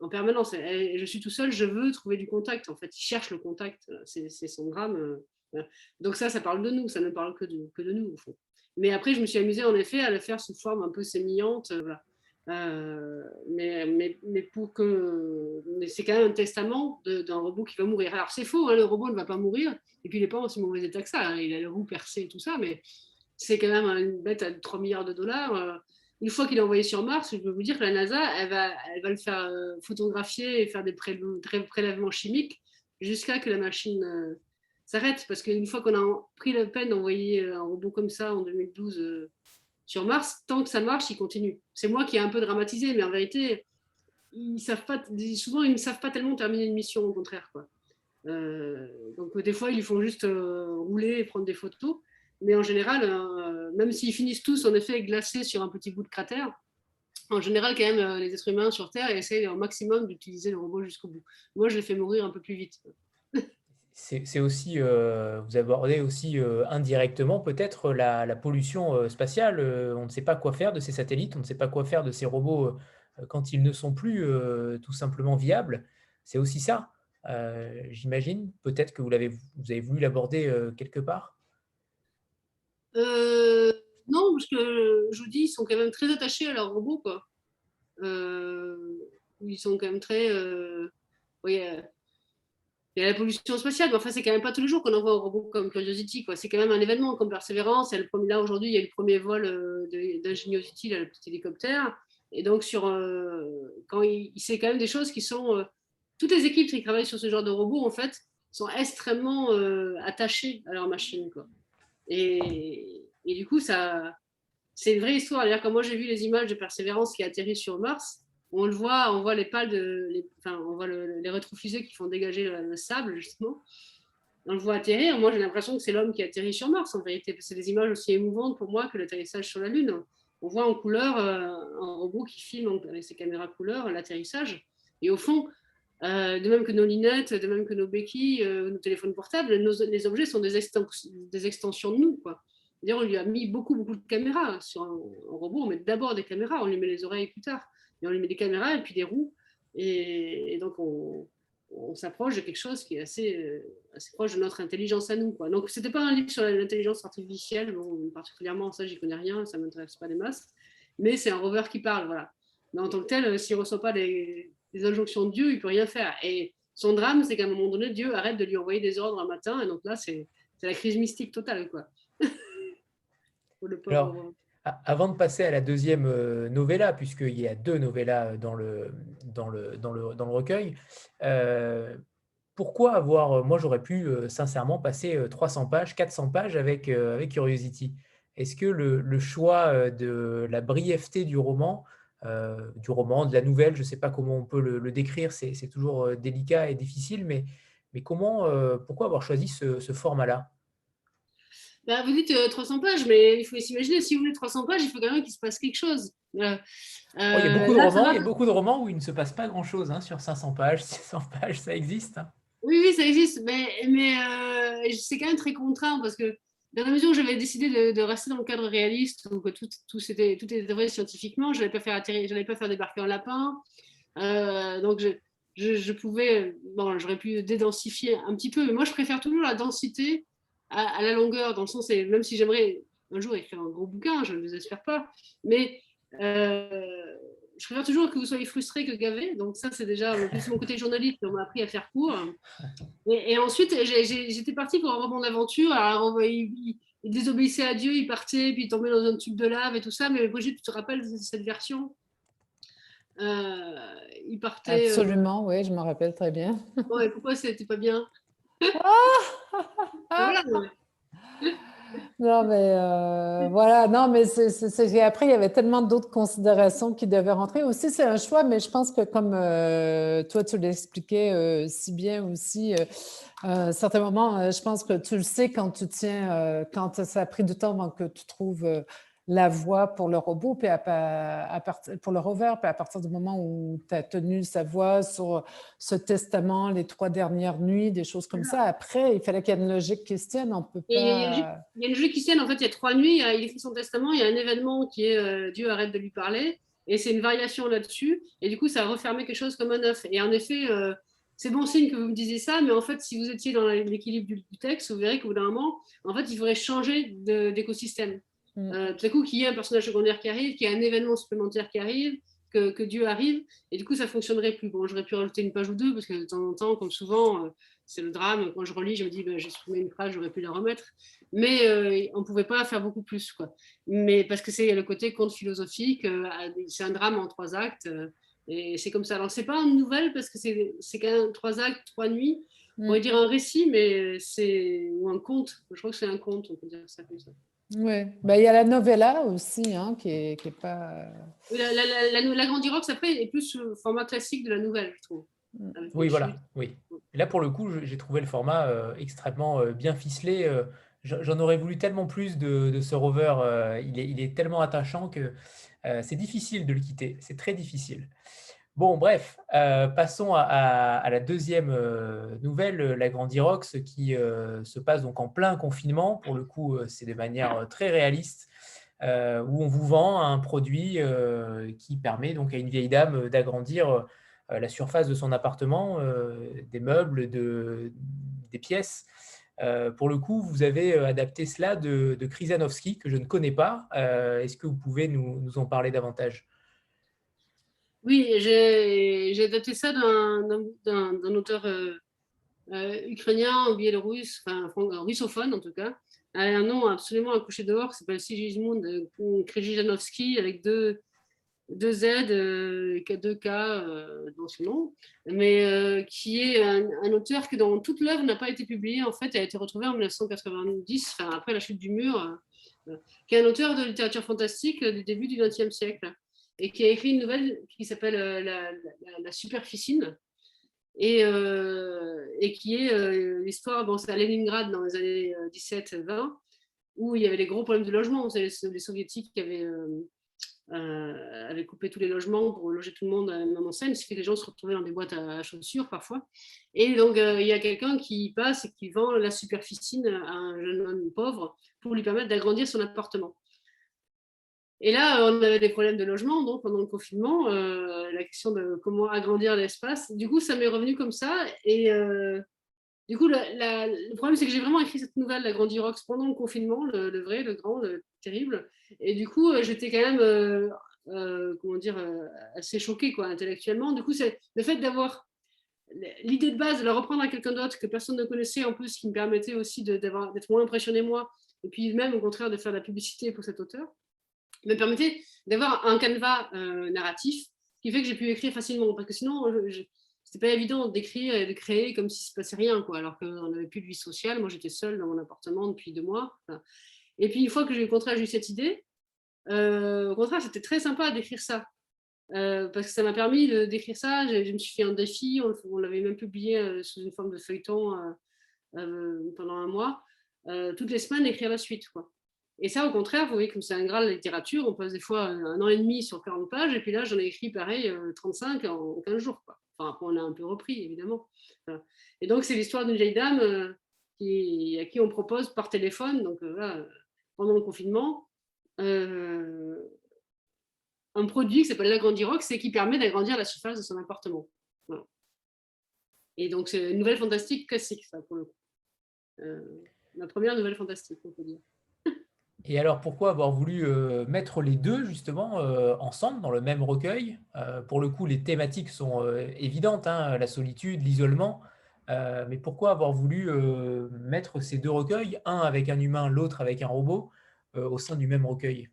En permanence. Et je suis tout seul, je veux trouver du contact. En fait, il cherche le contact. C'est son drame. Donc ça parle de nous. Ça ne parle que de nous, au fond. Mais après, je me suis amusée, en effet, à le faire sous forme un peu sémillante. Voilà. Mais pour que... Mais c'est quand même un testament d'un robot qui va mourir. Alors, c'est faux, hein, le robot ne va pas mourir. Et puis, il n'est pas en si mauvais état que ça. Hein. Il a le roux percé et tout ça. Mais c'est quand même une bête à 3 milliards de dollars. Une fois qu'il est envoyé sur Mars, je peux vous dire que la NASA, elle va le faire photographier et faire des prélèvements chimiques jusqu'à que la machine s'arrête. Parce qu'une fois qu'on a pris la peine d'envoyer un robot comme ça en 2012 sur Mars, tant que ça marche, il continue. C'est moi qui ai un peu dramatisé, mais en vérité, souvent, ils ne savent pas tellement terminer une mission, au contraire, quoi. Donc des fois, ils lui font juste rouler et prendre des photos. Mais en général, même s'ils finissent tous en effet glacés sur un petit bout de cratère, en général, quand même, les êtres humains sur Terre essayent au maximum d'utiliser le robot jusqu'au bout. Moi, je les fais mourir un peu plus vite. C'est aussi, vous abordez aussi indirectement peut-être la pollution spatiale. On ne sait pas quoi faire de ces satellites, on ne sait pas quoi faire de ces robots quand ils ne sont plus tout simplement viables. C'est aussi ça, j'imagine. Peut-être que vous avez voulu l'aborder quelque part. Non, parce que je vous dis, ils sont quand même très attachés à leur robot, quoi. Ils sont quand même très... oui, il y a la pollution spatiale, mais enfin, c'est quand même pas tous les jours qu'on envoie un robot comme Curiosity, quoi. C'est quand même un événement comme Perseverance. Là, aujourd'hui, il y a eu le premier vol d'Ingenuity, le petit hélicoptère. Et donc, c'est quand même des choses qui sont... toutes les équipes qui travaillent sur ce genre de robot, en fait, sont extrêmement attachées à leur machine, quoi. Et du coup, c'est une vraie histoire. D'ailleurs, quand moi j'ai vu les images de Persévérance qui atterrit sur Mars, on voit les pales on voit les rétrofusées qui font dégager le sable, justement. On le voit atterrir. Moi, j'ai l'impression que c'est l'homme qui atterrit sur Mars, en vérité. C'est des images aussi émouvantes pour moi que l'atterrissage sur la Lune. On voit en couleur un robot qui filme avec ses caméras couleur l'atterrissage. Et au fond, de même que nos lunettes, de même que nos béquilles, nos téléphones portables, les objets sont des extensions de nous, quoi. D'ailleurs, on lui a mis beaucoup de caméras. Sur un robot, on met d'abord des caméras, on lui met les oreilles plus tard. Et on lui met des caméras et puis des roues. Et donc, on s'approche de quelque chose qui est assez proche de notre intelligence à nous, quoi. Donc, ce n'était pas un livre sur l'intelligence artificielle. Bon, particulièrement, ça, j'y connais rien, ça ne m'intéresse pas des masses. Mais c'est un rover qui parle, voilà. Mais en tant que tel, s'il ne reçoit pas les injonctions de Dieu, il ne peut rien faire. Et son drame, c'est qu'à un moment donné, Dieu arrête de lui envoyer des ordres un matin. Et donc là, c'est la crise mystique totale, quoi. Alors, avant de passer à la deuxième novella, puisqu'il y a 2 novellas dans le recueil, pourquoi avoir... Moi, j'aurais pu sincèrement passer 300 pages, 400 pages avec Curiosity. Est-ce que le choix de la brièveté du roman, de la nouvelle, je ne sais pas comment on peut le décrire, c'est toujours délicat et difficile, mais pourquoi avoir choisi ce format-là? Bah, vous dites 300 pages, mais il faut s'imaginer, si vous voulez 300 pages, il faut quand même qu'il se passe quelque chose. Il y a beaucoup de romans où il ne se passe pas grand-chose, hein, sur 500 pages, 600 pages, ça existe. Hein. Oui, ça existe, mais c'est quand même très contraint, parce que dans la mesure où j'avais décidé de rester dans le cadre réaliste, où tout était vrai scientifiquement, je n'allais pas faire débarquer un lapin. Donc je pouvais, bon, j'aurais pu dédensifier un petit peu, mais moi je préfère toujours la densité à la longueur, dans le sens, et même si j'aimerais un jour écrire un gros bouquin, je ne désespère pas, mais je préfère toujours que vous soyez frustré que gavé, donc ça c'est déjà mon côté journaliste, on m'a appris à faire court. Et ensuite j'étais partie pour un roman d'aventure, alors il désobéissait à Dieu, il partait, puis il tombait dans un tube de lave et tout ça, mais Brigitte, tu te rappelles de cette version? Il partait. Absolument, oui, je me rappelle très bien. Bon, et pourquoi c'était pas bien? Voilà, non, mais voilà, non, mais après, il y avait tellement d'autres considérations qui devaient rentrer. Aussi, c'est un choix, mais je pense que comme toi, tu l'expliquais si bien aussi, à un certain moment, je pense que tu le sais quand tu tiens, quand ça a pris du temps avant que tu trouves la voix pour le robot, puis pour le rover, puis à partir du moment où tu as tenu sa voix sur ce testament, les 3 dernières nuits, des choses comme ça, après, il fallait qu'il y ait une logique qui se tienne, on peut pas... Il y a une logique qui se tienne, en fait, il y a 3 nuits, il écrit son testament, il y a un événement qui est Dieu arrête de lui parler, et c'est une variation là-dessus, et du coup, ça a refermé quelque chose comme un œuf. Et en effet, c'est bon signe que vous me disiez ça, mais en fait, si vous étiez dans l'équilibre du texte, vous verrez qu'au bout d'un moment, en fait, il faudrait changer d'écosystème. Tout à coup, qu'il y ait un personnage secondaire qui arrive, qu'il y ait un événement supplémentaire qui arrive, que Dieu arrive, et du coup, ça ne fonctionnerait plus. Bon, j'aurais pu rajouter une page ou deux, parce que de temps en temps, comme souvent, c'est le drame. Quand je relis, je me dis, j'ai supprimé une phrase, j'aurais pu la remettre. Mais on ne pouvait pas faire beaucoup plus, quoi. Mais parce que c'est le côté conte philosophique, c'est un drame en 3 actes, et c'est comme ça. Alors, ce n'est pas une nouvelle, parce que c'est quand même 3 actes, 3 nuits. On pourrait dire un récit, mais ou un conte. Je crois que c'est un conte, on peut dire ça comme ça. Oui, ben, il y a la novella aussi, hein, qui est pas... La Grandirox, après, est plus le format classique de la nouvelle, je trouve. Oui, voilà. Oui. Et là, pour le coup, j'ai trouvé le format extrêmement bien ficelé. J'en aurais voulu tellement plus de ce rover. Il est tellement attachant que c'est difficile de le quitter. C'est très difficile. Bon, bref, passons à la deuxième nouvelle, la Grandirox, qui se passe donc en plein confinement. Pour le coup, c'est de manière très réaliste, où on vous vend un produit qui permet donc à une vieille dame d'agrandir la surface de son appartement, des meubles, des pièces. Pour le coup, vous avez adapté cela de Krzyzanowski, que je ne connais pas. Est-ce que vous pouvez nous en parler davantage ? Oui, j'ai adapté ça d'un auteur ukrainien ou biélorusse, enfin russophone en tout cas, un nom absolument à coucher dehors, qui s'appelle Sigismund Krzyzanowski, avec deux Z, 2K dans son nom, mais qui est un auteur que dans toute l'œuvre n'a pas été publié. En fait, elle a été retrouvée en 1990, après la chute du mur, qui est un auteur de littérature fantastique du début du XXe siècle, et qui a écrit une nouvelle qui s'appelle la Superficine, et qui est l'histoire, bon, c'est à Leningrad dans les années 17-20, où il y avait des gros problèmes de logement. Vous savez, les soviétiques qui avaient coupé tous les logements pour loger tout le monde à la même enseigne, ce qui fait que les gens se retrouvaient dans des boîtes à chaussures parfois. Et donc, il y a quelqu'un qui passe et qui vend la Superficine à un jeune homme pauvre pour lui permettre d'agrandir son appartement. Et là, on avait des problèmes de logement, donc pendant le confinement, la question de comment agrandir l'espace. Du coup, ça m'est revenu comme ça. Et du coup, le problème, c'est que j'ai vraiment écrit cette nouvelle, la Grandirox, pendant le confinement, le vrai, le grand, le terrible. Et du coup, j'étais quand même, comment dire, assez choquée, quoi, intellectuellement. Du coup, c'est le fait d'avoir l'idée de base de la reprendre à quelqu'un d'autre que personne ne connaissait, en plus, qui me permettait aussi d'être moins impressionné moi, et puis même, au contraire, de faire de la publicité pour cet auteur, me permettait d'avoir un canevas narratif qui fait que j'ai pu écrire facilement, parce que sinon, c'était pas évident d'écrire et de créer comme si ne se passait rien, quoi, alors qu'on n'avait plus de vie sociale. Moi, j'étais seule dans mon appartement depuis 2 mois. Et puis, une fois que j'ai eu cette idée, au contraire, c'était très sympa d'écrire ça, parce que ça m'a permis d'écrire ça. Je me suis fait un défi, on l'avait même publié sous une forme de feuilleton pendant 1 mois, toutes les semaines écrire la suite, quoi. Et ça, au contraire, vous voyez, comme c'est un graal de la littérature, on passe des fois 1 an et demi sur 40 pages, et puis là, j'en ai écrit pareil, 35 en 15 jours, quoi. Enfin, après, on a un peu repris, évidemment. Voilà. Et donc, c'est l'histoire d'une vieille dame à qui on propose par téléphone, donc là, pendant le confinement, un produit qui s'appelle la Grandirox et qui permet d'agrandir la surface de son appartement. Voilà. Et donc, c'est une nouvelle fantastique classique, ça, pour le coup. La première nouvelle fantastique, on peut dire. Et alors, pourquoi avoir voulu mettre les deux, justement, ensemble, dans le même recueil? Pour le coup, les thématiques sont évidentes, hein, la solitude, l'isolement. Mais pourquoi avoir voulu mettre ces deux recueils, un avec un humain, l'autre avec un robot, au sein du même recueil?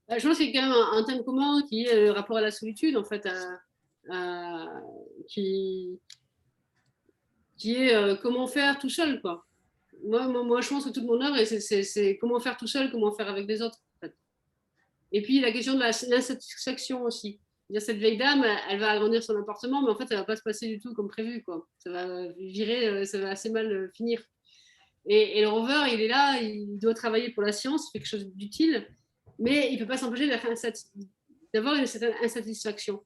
Je pense qu'il y a quand même un thème commun qui est le rapport à la solitude, en fait, qui est comment faire tout seul, quoi. Moi, je pense que toute mon œuvre, c'est comment faire tout seul, comment faire avec les autres, en fait. Et puis, la question de l'insatisfaction aussi. Cette vieille dame, elle va agrandir son appartement, mais en fait, ça ne va pas se passer du tout comme prévu, quoi. Ça va virer, ça va assez mal finir. Et le rover, il est là, il doit travailler pour la science, il fait quelque chose d'utile, mais il ne peut pas s'empêcher d'avoir une certaine insatisfaction.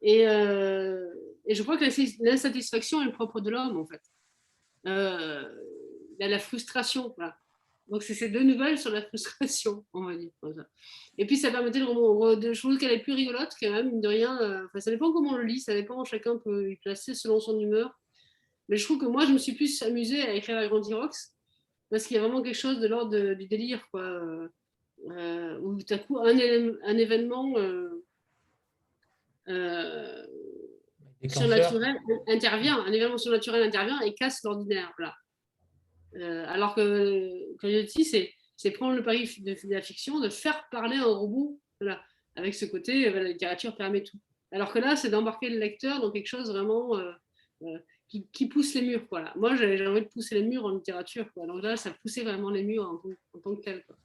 Et je crois que l'insatisfaction est le propre de l'homme, en fait. La frustration, voilà. Donc, c'est ces deux nouvelles sur la frustration, on va dire. Comme ça. Et puis, ça permettait je trouve qu'elle est plus rigolote, quand même, mine de rien. Ça dépend comment on le lit, ça dépend, chacun peut y placer selon son humeur. Mais je trouve que moi, je me suis plus amusée à écrire la Grande Irox, parce qu'il y a vraiment quelque chose de l'ordre du délire, quoi. Où tout à coup, un événement surnaturel intervient, un événement surnaturel intervient et casse l'ordinaire. Voilà. Alors que Coyote, c'est prendre le pari de la fiction, de faire parler un robot, voilà, avec ce côté, la littérature permet tout. Alors que là, c'est d'embarquer le lecteur dans quelque chose vraiment qui pousse les murs. Quoi, là. Moi, j'ai envie de pousser les murs en littérature. Quoi. Donc là, ça poussait vraiment les murs en tant que tel. Quoi.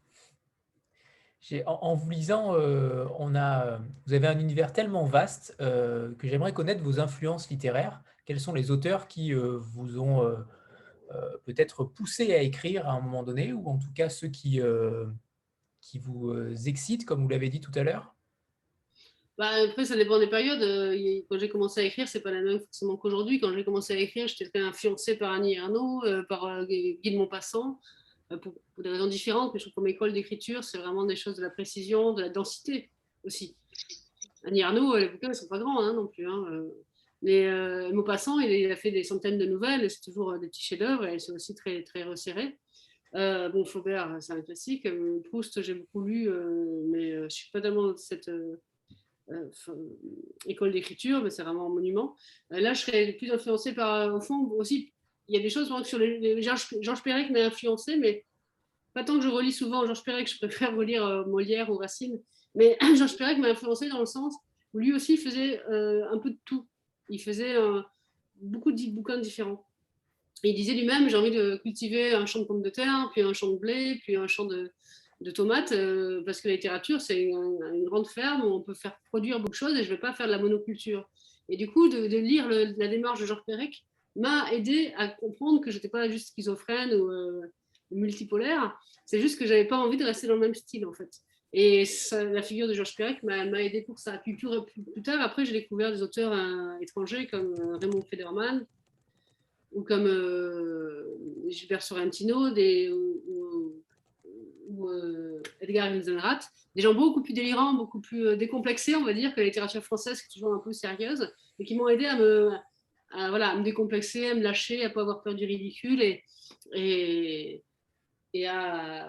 En vous lisant, vous avez un univers tellement vaste que j'aimerais connaître vos influences littéraires. Quels sont les auteurs qui vous ont peut-être poussé à écrire à un moment donné, ou en tout cas ceux qui vous excitent, comme vous l'avez dit tout à l'heure? Après, ça dépend des périodes. Quand j'ai commencé à écrire, c'est pas la même forcément qu'aujourd'hui. Quand j'ai commencé à écrire, j'étais très influencée par Annie Ernaux, par Guy de Maupassant, pour des raisons différentes. Mais je trouve que comme école d'écriture, c'est vraiment des choses de la précision, de la densité aussi. Annie Ernaux, les bouquins ne sont pas grands hein, non plus. Hein, mais Maupassant, il a fait des centaines de nouvelles, c'est toujours des petits chefs-d'œuvre, et c'est aussi très, très resserré. Bon, Flaubert, c'est un classique. Proust, j'ai beaucoup lu, mais je ne suis pas tellement de cette école d'écriture, mais c'est vraiment un monument. Là, je serais plus influencée par, au fond, aussi, il y a des choses sur Georges Perec m'a influencée, mais pas tant que je relis souvent Georges Perec, je préfère relire Molière ou Racine, mais Georges Perec m'a influencée dans le sens où lui aussi faisait un peu de tout. Il faisait beaucoup de bouquins différents. Et il disait lui-même, j'ai envie de cultiver un champ de pommes de terre, puis un champ de blé, puis un champ de tomates, parce que la littérature, c'est une grande ferme où on peut faire produire beaucoup de choses et je ne vais pas faire de la monoculture. Et du coup, de lire la démarche de Georges Perec m'a aidé à comprendre que je n'étais pas juste schizophrène ou multipolaire, c'est juste que je n'avais pas envie de rester dans le même style, en fait. Et la figure de Georges Perec m'a aidé pour ça. Puis plus tard, après, j'ai découvert des auteurs étrangers comme Raymond Federman ou comme Gilbert Sorrentino ou Edgar Ilsenrath, des gens beaucoup plus délirants, beaucoup plus décomplexés, on va dire, que la littérature française, qui est toujours un peu sérieuse, mais qui m'ont aidé à me décomplexer, à me lâcher, à ne pas avoir peur du ridicule et à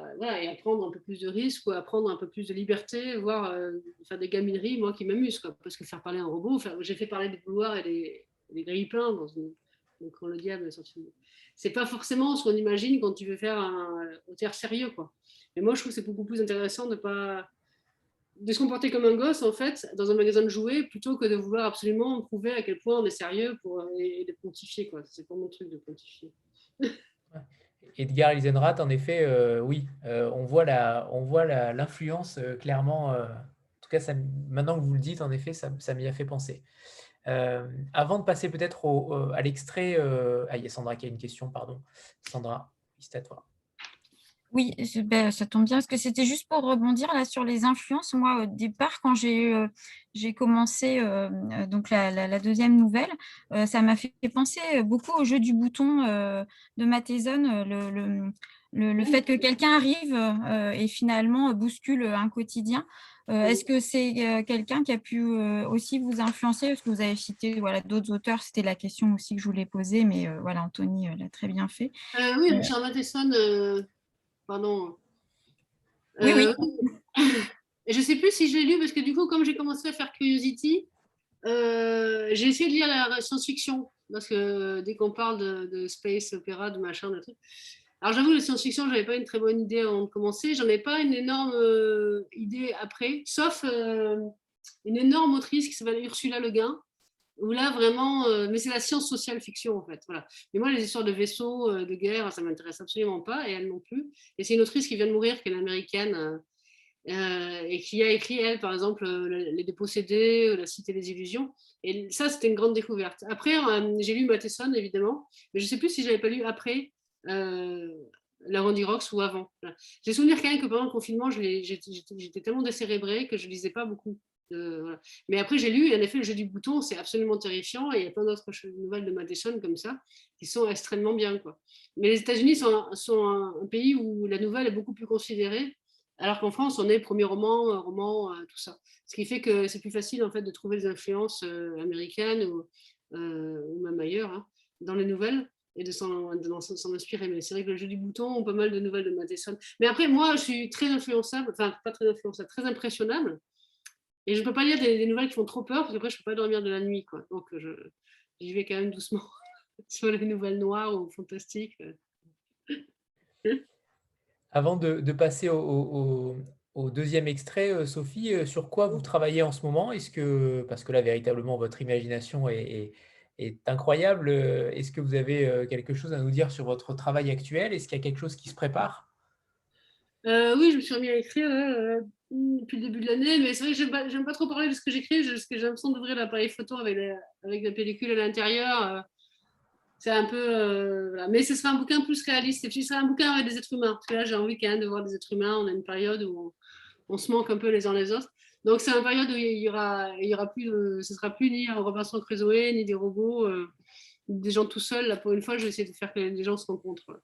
prendre un peu plus de risques ou à prendre un peu plus de liberté, voire faire des gamineries, moi, qui m'amusent. Parce que faire parler un robot, j'ai fait parler des couloirs et des grille-pains donc quand le diable est sorti. C'est pas forcément ce qu'on imagine quand tu veux faire un auteur sérieux, quoi. Mais moi, je trouve que c'est beaucoup plus intéressant de se comporter comme un gosse, en fait, dans un magasin de jouets, plutôt que de vouloir absolument prouver à quel point on est sérieux et de pontifier, quoi. C'est pas mon truc de pontifier. Edgar Ilsenrath, en effet, oui, on voit l'influence clairement. En tout cas, maintenant que vous le dites, en effet, ça m'y a fait penser. Avant de passer peut-être à l'extrait, il y a Sandra qui a une question, pardon. Sandra, c'est à toi. Oui, ça tombe bien, parce que c'était juste pour rebondir là sur les influences. Moi, au départ, quand j'ai commencé donc la deuxième nouvelle, ça m'a fait penser beaucoup au jeu du bouton de Matheson, Le fait que quelqu'un arrive et finalement bouscule un quotidien. Est-ce que c'est quelqu'un qui a pu aussi vous influencer? Parce que vous avez cité d'autres auteurs, c'était la question aussi que je voulais poser, mais voilà, Anthony l'a très bien fait. Oui, Richard Matheson, pardon. Oui. Je ne sais plus si je l'ai lu, parce que du coup, comme j'ai commencé à faire Curiosity, j'ai essayé de lire la science-fiction, parce que dès qu'on parle de space opéra, de machin, de trucs. Alors j'avoue, la science-fiction, je n'avais pas une très bonne idée avant de commencer. J'en ai pas une énorme idée après, sauf une énorme autrice qui s'appelle Ursula Le Guin, où là vraiment, mais c'est la science sociale fiction en fait. Voilà. Mais moi, les histoires de vaisseaux, de guerre, ça m'intéresse absolument pas, et elle non plus. Et c'est une autrice qui vient de mourir, qui est une américaine. Et qui a écrit, elle, par exemple, Les Dépossédés, La Cité des Illusions. Et ça, c'était une grande découverte. Après, j'ai lu Matheson, évidemment, mais je ne sais plus si je n'avais pas lu après La Randy Rocks ou avant. Voilà. J'ai souvenir quand même que pendant le confinement, j'étais tellement décérébrée que je ne lisais pas beaucoup. Voilà. Mais après, j'ai lu, et en effet, Le Jeu du bouton, c'est absolument terrifiant, et il y a plein d'autres nouvelles de Matheson comme ça, qui sont extrêmement bien, quoi. Mais les États-Unis sont un pays où la nouvelle est beaucoup plus considérée, alors qu'en France, on est premier roman, tout ça. Ce qui fait que c'est plus facile en fait de trouver des influences américaines ou même ailleurs hein, dans les nouvelles et de s'en inspirer. Mais c'est vrai que Le Jeu du bouton ont pas mal de nouvelles de Matheson. Mais après, moi, je suis très influençable, enfin pas très influençable, très impressionnable. Et je ne peux pas lire des nouvelles qui font trop peur, parce qu'après, je ne peux pas dormir de la nuit, quoi. Donc, j'y vais quand même doucement sur les nouvelles noires ou fantastiques. Avant de passer au deuxième extrait, Sophie, sur quoi vous travaillez en ce moment? Parce que là, véritablement, votre imagination est incroyable. Est-ce que vous avez quelque chose à nous dire sur votre travail actuel? Est-ce qu'il y a quelque chose qui se prépare? Oui, je me suis remis à écrire depuis le début de l'année, mais c'est vrai que j'aime pas trop parler de ce que j'écris, parce que j'ai l'impression d'ouvrir l'appareil photo avec la pellicule à l'intérieur. C'est un peu... voilà. Mais ce sera un bouquin plus réaliste, et puis ce sera un bouquin avec des êtres humains, parce que là j'ai envie quand même de voir des êtres humains. On a une période où on se manque un peu les uns les autres. Donc c'est une période où il y aura plus ce sera plus ni un Robinson Crusoe, ni des robots, ni des gens tout seuls. Là, pour une fois, je vais essayer de faire que les gens se rencontrent.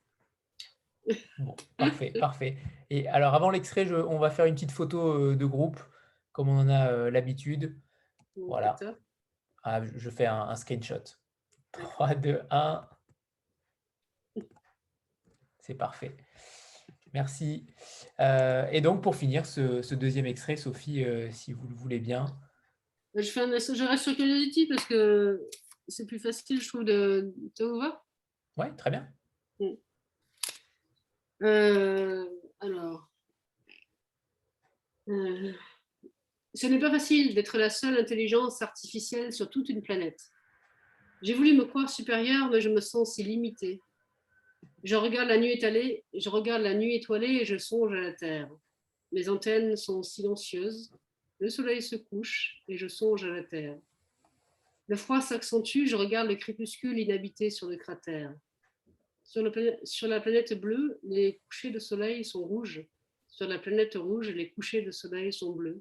Bon, parfait, parfait. Et alors, avant l'extrait, on va faire une petite photo de groupe, comme on en a l'habitude. Voilà. Ah, je fais un screenshot. 3, 2, 1. C'est parfait. Merci. Et donc, pour finir ce deuxième extrait, Sophie, si vous le voulez bien. Je reste sur Curiosity parce que c'est plus facile, je trouve, ça vous va? Oui, très bien. Alors, ce n'est pas facile d'être la seule intelligence artificielle sur toute une planète. J'ai voulu me croire supérieure, mais je me sens si limitée. Je regarde la nuit étoilée et je songe à la Terre. Mes antennes sont silencieuses. Le soleil se couche et je songe à la Terre. Le froid s'accentue, je regarde le crépuscule inhabité sur le cratère. Sur la planète bleue, les couchers de soleil sont rouges. Sur la planète rouge, les couchers de soleil sont bleus.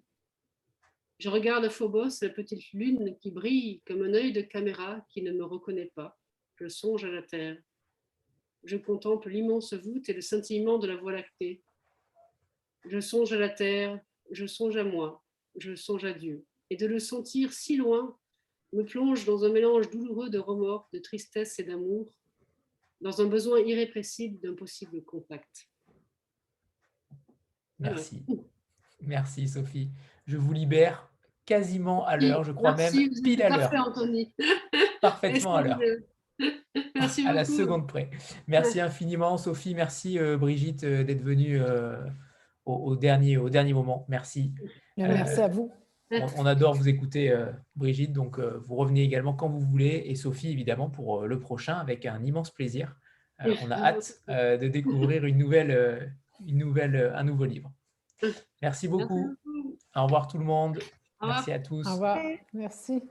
Je regarde Phobos, la petite lune qui brille comme un œil de caméra qui ne me reconnaît pas. Je songe à la Terre. Je contemple l'immense voûte et le scintillement de la Voie lactée. Je songe à la Terre, je songe à moi, je songe à Dieu. Et de le sentir si loin me plonge dans un mélange douloureux de remords, de tristesse et d'amour, dans un besoin irrépressible d'un possible contact. Merci. Merci, Sophie. Je vous libère quasiment à l'heure, je crois. Merci, même pile à l'heure. Parfait, Anthony. Parfaitement à l'heure. Merci beaucoup. À la seconde près. Merci infiniment, Sophie. Merci, Brigitte, d'être venue au dernier moment. Merci. Merci à vous. On adore vous écouter, Brigitte. Donc, vous revenez également quand vous voulez. Et Sophie, évidemment, pour le prochain, avec un immense plaisir. On a hâte de découvrir un nouveau livre. Merci beaucoup. Au revoir tout le monde. Merci à tous. Au revoir. Merci.